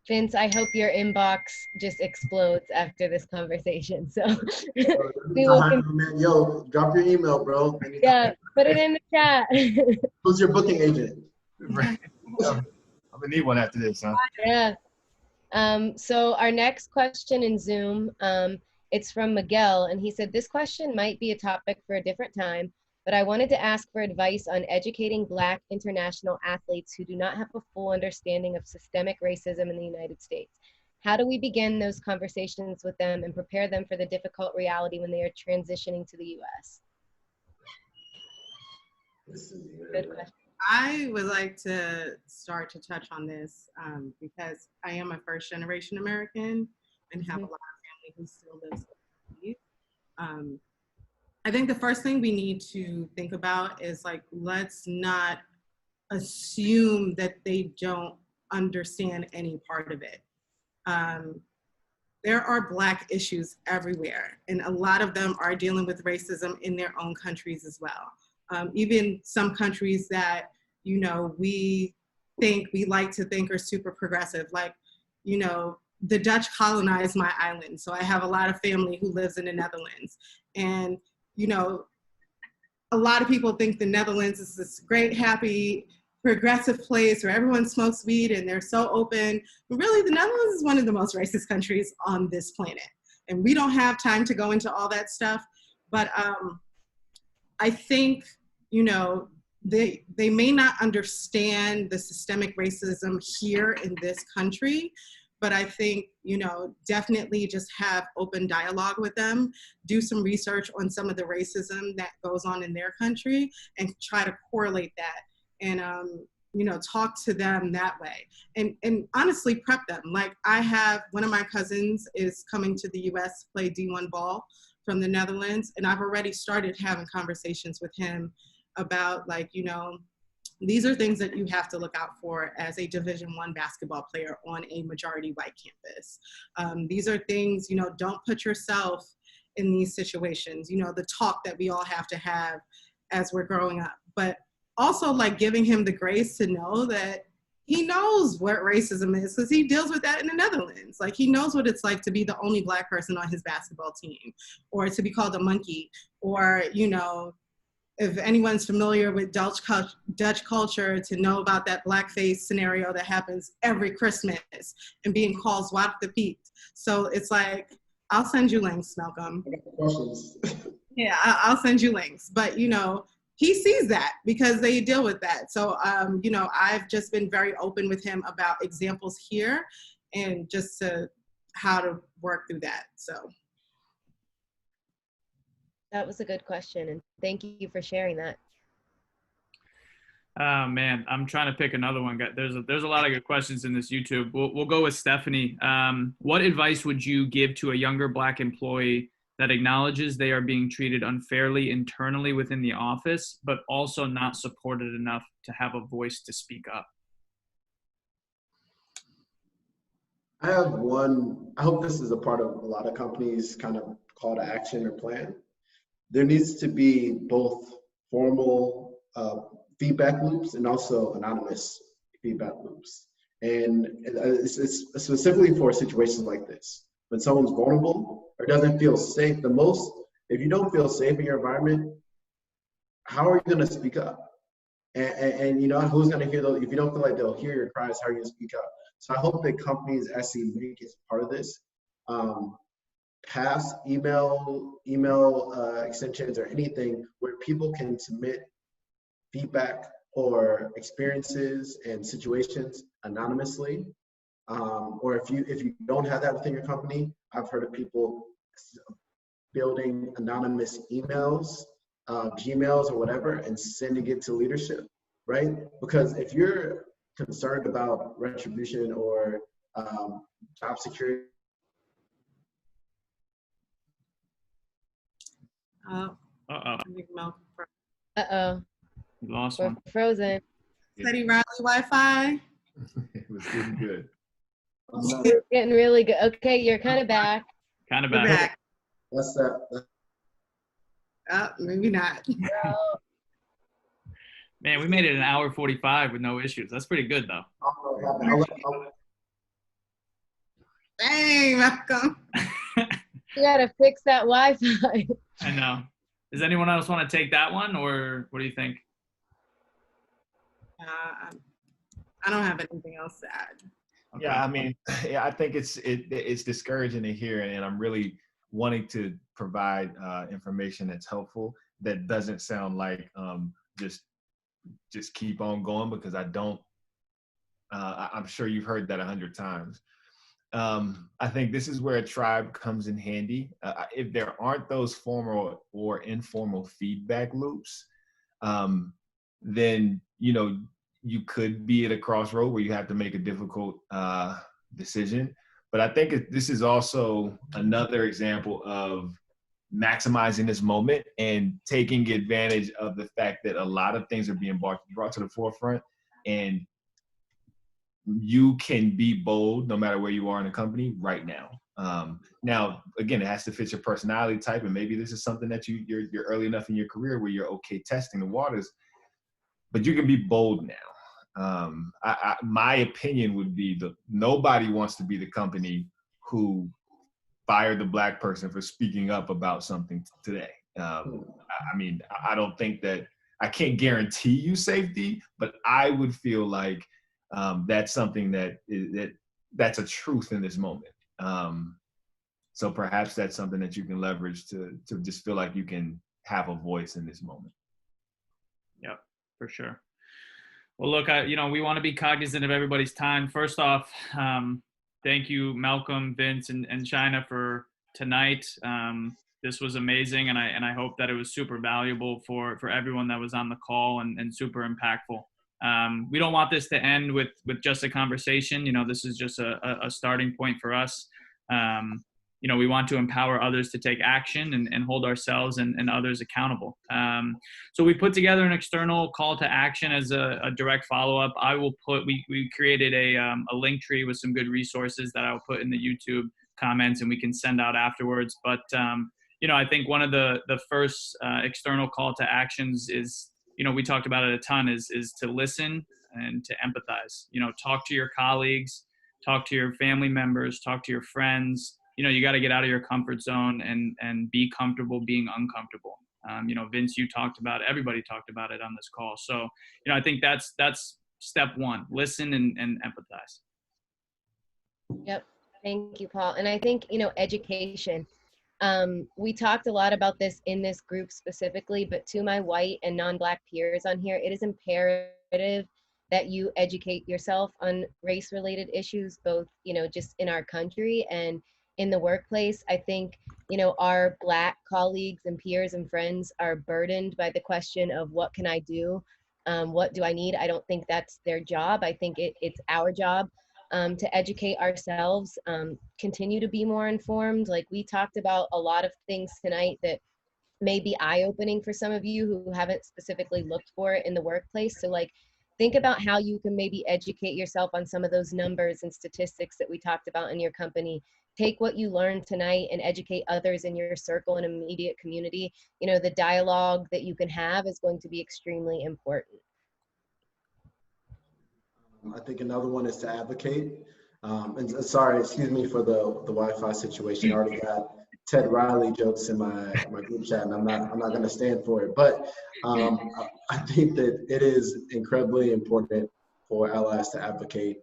Vince, I hope your inbox just explodes after this conversation. So we will. Yo, drop your email, bro. Yeah, put it in the chat. Who's your booking agent? Right. I'm gonna need one after this, huh? Yeah. So our next question in Zoom, it's from Miguel, and he said, this question might be a topic for a different time, but I wanted to ask for advice on educating Black international athletes who do not have a full understanding of systemic racism in the United States. How do we begin those conversations with them and prepare them for the difficult reality when they are transitioning to the US? Good question. I would like to start to touch on this because I am a first generation American and have a lot of family who still lives overseas. I think the first thing we need to think about is like, let's not assume that they don't understand any part of it. There are Black issues everywhere, and a lot of them are dealing with racism in their own countries as well. Even some countries that, you know, we like to think are super progressive, like, you know, the Dutch colonized my island. So I have a lot of family who lives in the Netherlands. And, you know, a lot of people think the Netherlands is this great, happy, progressive place where everyone smokes weed and they're so open. But really, the Netherlands is one of the most racist countries on this planet. And we don't have time to go into all that stuff. But I think, you know, they may not understand the systemic racism here in this country, but I think, you know, definitely just have open dialogue with them, do some research on some of the racism that goes on in their country and try to correlate that and, you know, talk to them that way. And honestly prep them. Like, I have, one of my cousins is coming to the US to play D1 ball from the Netherlands, and I've already started having conversations with him about, like, you know, these are things that you have to look out for as a Division I basketball player on a majority white campus. These are things, you know, don't put yourself in these situations, you know, the talk that we all have to have as we're growing up, but also like giving him the grace to know that he knows what racism is because he deals with that in the Netherlands. Like, he knows what it's like to be the only Black person on his basketball team, or to be called a monkey, or, you know, if anyone's familiar with Dutch culture, to know about that blackface scenario that happens every Christmas and being called Zwart de Piet. So it's like, I'll send you links, Melcolm. Yeah, I'll send you links. But, you know, he sees that because they deal with that. So, you know, I've just been very open with him about examples here and just how to work through that, so. That was a good question, and thank you for sharing that. Oh man, I'm trying to pick another one. There's a lot of good questions in this YouTube. We'll go with Stephanie. What advice would you give to a younger Black employee that acknowledges they are being treated unfairly internally within the office, but also not supported enough to have a voice to speak up? I have one. I hope this is a part of a lot of companies' kind of call to action or plan. There needs to be both formal feedback loops and also anonymous feedback loops. And it's specifically for situations like this. When someone's vulnerable or doesn't feel safe, if you don't feel safe in your environment, how are you going to speak up? And you know, who's going to hear those? If you don't feel like they'll hear your cries, how are you going to speak up? So I hope that companies actually make it part of this. Pass email extensions or anything where people can submit feedback or experiences and situations anonymously. Or if you don't have that within your company, I've heard of people building anonymous emails, Gmails or whatever, and sending it to leadership, right? Because if you're concerned about retribution or job security, Uh-oh. We lost We're one. frozen. Steady Riley Wi-Fi. It was getting good. You're getting really good. Okay, you're kind of back. Kind of We're bad. back. That's that. Maybe not. Man, we made it an hour 45 with no issues. That's pretty good, though. Dang, Malcolm. You gotta fix that Wi-Fi. I know. Does anyone else want to take that one, or what do you think? I don't have anything else to add. Okay. Yeah, I mean, yeah, I think it's discouraging to hear, and I'm really wanting to provide information that's helpful, that doesn't sound like just keep on going, because I don't. I'm sure you've heard that 100 times. I think this is where a tribe comes in handy. If there aren't those formal or informal feedback loops, then you could be at a crossroad where you have to make a difficult decision. But I think this is also another example of maximizing this moment and taking advantage of the fact that a lot of things are being brought to the forefront, and you can be bold no matter where you are in the company right now. Now, again, it has to fit your personality type, and maybe this is something that you're early enough in your career where you're okay testing the waters, but you can be bold now. My opinion would be that nobody wants to be the company who fired the Black person for speaking up about something today. I mean, I don't think that, I can't guarantee you safety, but I would feel like that's something that's a truth in this moment. So perhaps that's something that you can leverage to just feel like you can have a voice in this moment. Yep, for sure. Well, look, we want to be cognizant of everybody's time. First off, thank you, Melcolm, Vince, and Shaina for tonight. This was amazing, and I hope that it was super valuable for everyone that was on the call, and super impactful. We don't want this to end with just a conversation. This is just a starting point for us. We want to empower others to take action and hold ourselves and others accountable. So we put together an external call to action as a direct follow-up. We created a link tree with some good resources that I'll put in the YouTube comments and we can send out afterwards. But, I think one of the first external call to actions is, we talked about it a ton, is to listen and to empathize. Talk to your colleagues, talk to your family members, talk to your friends. You got to get out of your comfort zone and be comfortable being uncomfortable. Vince, you talked about it. Everybody talked about it on this call. So, I think that's step one, listen and empathize. Yep. Thank you, Paul. And I think, education. We talked a lot about this in this group specifically, but to my white and non-Black peers on here, it is imperative that you educate yourself on race-related issues, both, just in our country and in the workplace. I think, our Black colleagues and peers and friends are burdened by the question of what can I do? What do I need? I don't think that's their job. I think it's our job to educate ourselves, continue to be more informed. Like we talked about a lot of things tonight that may be eye-opening for some of you who haven't specifically looked for it in the workplace. So think about how you can maybe educate yourself on some of those numbers and statistics that we talked about in your company. Take what you learned tonight and educate others in your circle and immediate community. The dialogue that you can have is going to be extremely important. I think another one is to advocate. And sorry, excuse me for the Wi-Fi situation. I already got Ted Riley jokes in my group chat, and I'm not going to stand for it. But I think that it is incredibly important for allies to advocate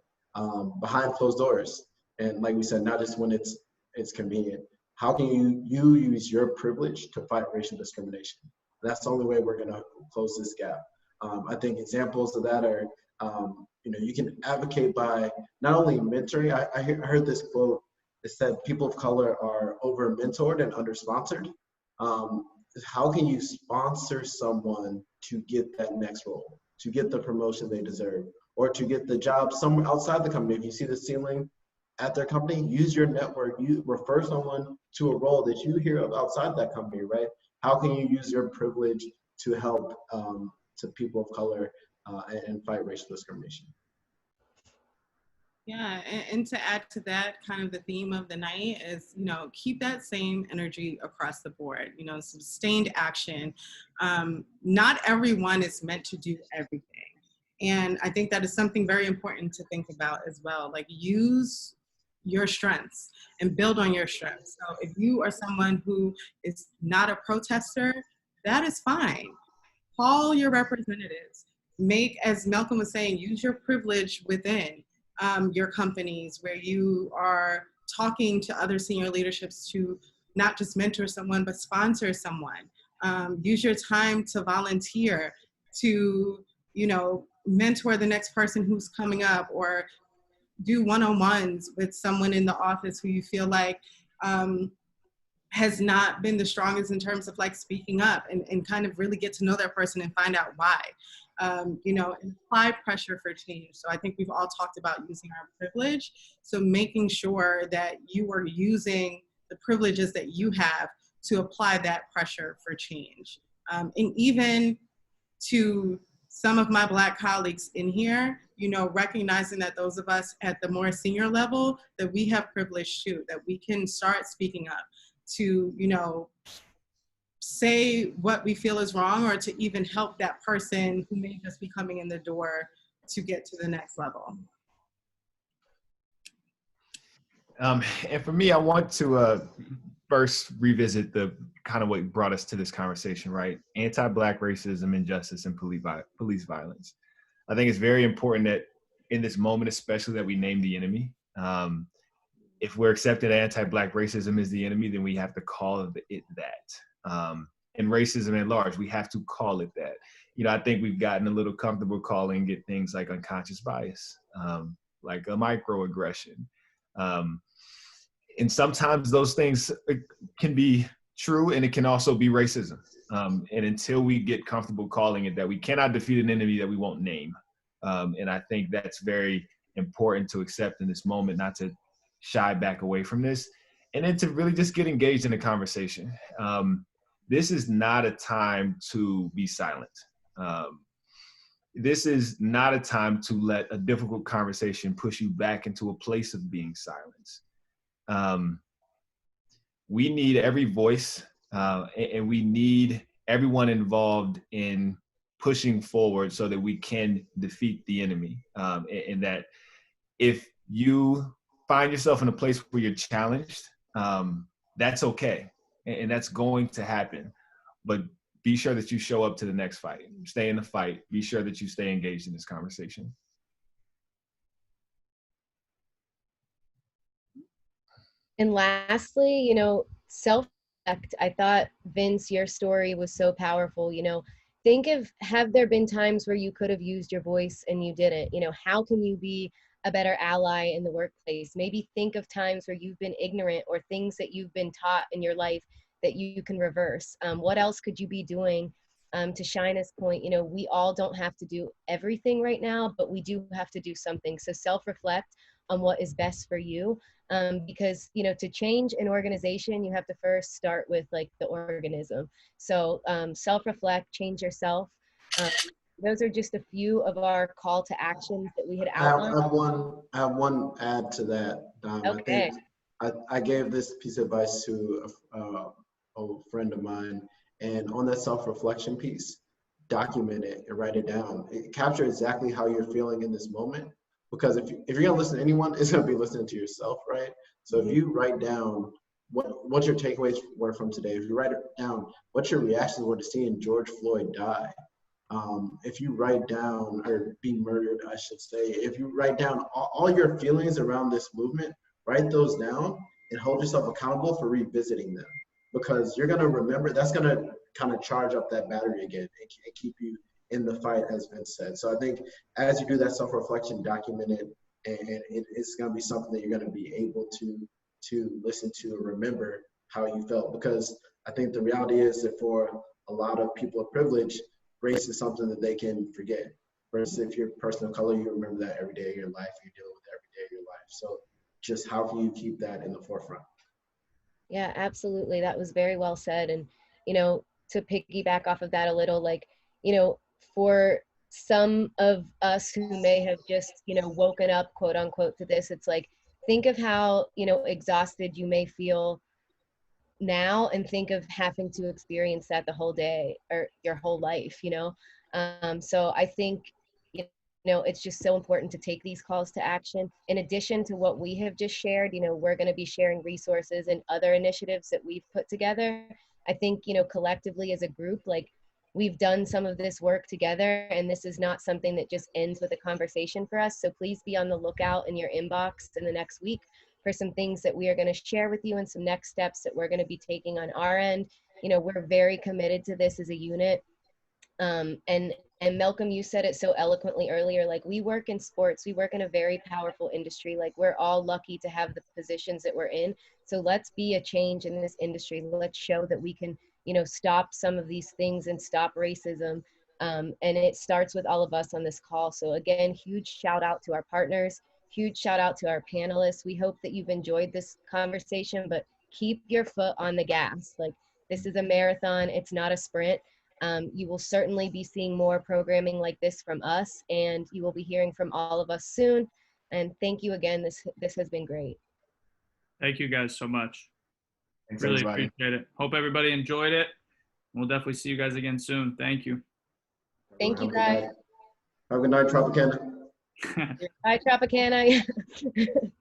behind closed doors. And like we said, not just when it's convenient. How can you use your privilege to fight racial discrimination? That's the only way we're going to close this gap. I think examples of that are, you can advocate by not only mentoring. I heard this quote. It said people of color are over mentored and under sponsored. How can you sponsor someone to get that next role, to get the promotion they deserve, or to get the job somewhere outside the company? If you see the ceiling at their company, use your network. You refer someone to a role that you hear of outside that company, right? How can you use your privilege to help to people of color and fight racial discrimination? Yeah, and to add to that, kind of the theme of the night is, you know, keep that same energy across the board, you know, sustained action. Not everyone is meant to do everything. And I think that is something very important to think about as well. Like, use your strengths and build on your strengths. So if you are someone who is not a protester, that is fine. Call your representatives. Make, as Melcolm was saying, use your privilege within your companies where you are talking to other senior leaderships to not just mentor someone, but sponsor someone. Use your time to volunteer, to, you know, mentor the next person who's coming up, or do one-on-ones with someone in the office who you feel like has not been the strongest in terms of like speaking up, and kind of really get to know that person and find out why. You know, and apply pressure for change. So I think we've all talked about using our privilege. So making sure that you are using the privileges that you have to apply that pressure for change. And even to some of my Black colleagues in here, you know, recognizing that those of us at the more senior level, that we have privilege too, that we can start speaking up to, you know, say what we feel is wrong, or to even help that person who may just be coming in the door to get to the next level. And for me, I want to first revisit the kind of what brought us to this conversation, right? Anti-Black racism, injustice, and police violence. I think it's very important that in this moment, especially, that we name the enemy. If we're accepting anti-Black racism is the enemy, then we have to call it that. And racism at large, we have to call it that. You know, I think we've gotten a little comfortable calling it things like unconscious bias, like a microaggression. And sometimes those things can be true, and it can also be racism. And until we get comfortable calling it that, we cannot defeat an enemy that we won't name. And I think that's very important to accept in this moment, not to shy back away from this, and then to really just get engaged in the conversation. This is not a time to be silent. This is not a time to let a difficult conversation push you back into a place of being silenced. We need every voice, and we need everyone involved in pushing forward so that we can defeat the enemy. And that if you find yourself in a place where you're challenged, that's okay. And that's going to happen. But be sure that you show up to the next fight. Stay in the fight. Be sure that you stay engaged in this conversation. And lastly, you know, self-reflect. I thought, Vince, your story was so powerful. You know, have there been times where you could have used your voice and you didn't? You know, how can you be a better ally in the workplace? Maybe think of times where you've been ignorant, or things that you've been taught in your life that you can reverse. What else could you be doing? To Shaina's point, you know, we all don't have to do everything right now, but we do have to do something. So self-reflect on what is best for you. Because, you know, to change an organization, you have to first start with like the organism. So self-reflect, change yourself. Those are just a few of our call to actions that we had outlined. I have one add to that, Dom. Okay. I think I gave this piece of advice to a friend of mine, and on that self-reflection piece, document it and write it down. Capture exactly how you're feeling in this moment, because if you're gonna listen to anyone, it's gonna be listening to yourself, right? So if you write down what your takeaways were from today, if you write it down, what your reactions were to seeing George Floyd die, if you write down, or be murdered, I should say, if you write down all your feelings around this movement, write those down and hold yourself accountable for revisiting them, because you're gonna remember. That's gonna kind of charge up that battery again and keep you in the fight, as Vince said. So I think as you do that self-reflection, document it, and it's gonna be something that you're gonna be able to listen to and remember how you felt, because I think the reality is that for a lot of people of privilege, race is something that they can forget. Versus if you're a person of color, you remember that every day of your life, you're dealing with it every day of your life. So just how can you keep that in the forefront? Yeah, absolutely. That was very well said. And, you know, to piggyback off of that a little, like, you know, for some of us who may have just, you know, woken up, quote unquote, to this, it's like, think of how, you know, exhausted you may feel now, and think of having to experience that the whole day or your whole life, you know. So I think, you know, it's just so important to take these calls to action. In addition to what we have just shared, you know, we're going to be sharing resources and other initiatives that we've put together. I think, you know, collectively as a group, like, we've done some of this work together, and this is not something that just ends with a conversation for us. So please be on the lookout in your inbox in the next week for some things that we are going to share with you and some next steps that we're going to be taking on our end. You know, we're very committed to this as a unit. And Melcolm, you said it so eloquently earlier, like, we work in sports, we work in a very powerful industry. Like, we're all lucky to have the positions that we're in. So let's be a change in this industry. Let's show that we can, you know, stop some of these things and stop racism. And it starts with all of us on this call. So again, huge shout out to our partners, huge shout out to our panelists. We hope that you've enjoyed this conversation, but keep your foot on the gas. Like, this is a marathon, it's not a sprint. You will certainly be seeing more programming like this from us, and you will be hearing from all of us soon. And thank you again. This has been great. Thank you guys so much. Thanks, Really everybody. appreciate it. Hope everybody enjoyed it. We'll definitely see you guys again soon. Thank you. Thank you, Have a good guys. night. Have a good night, Tropicana. Bye, Tropicana.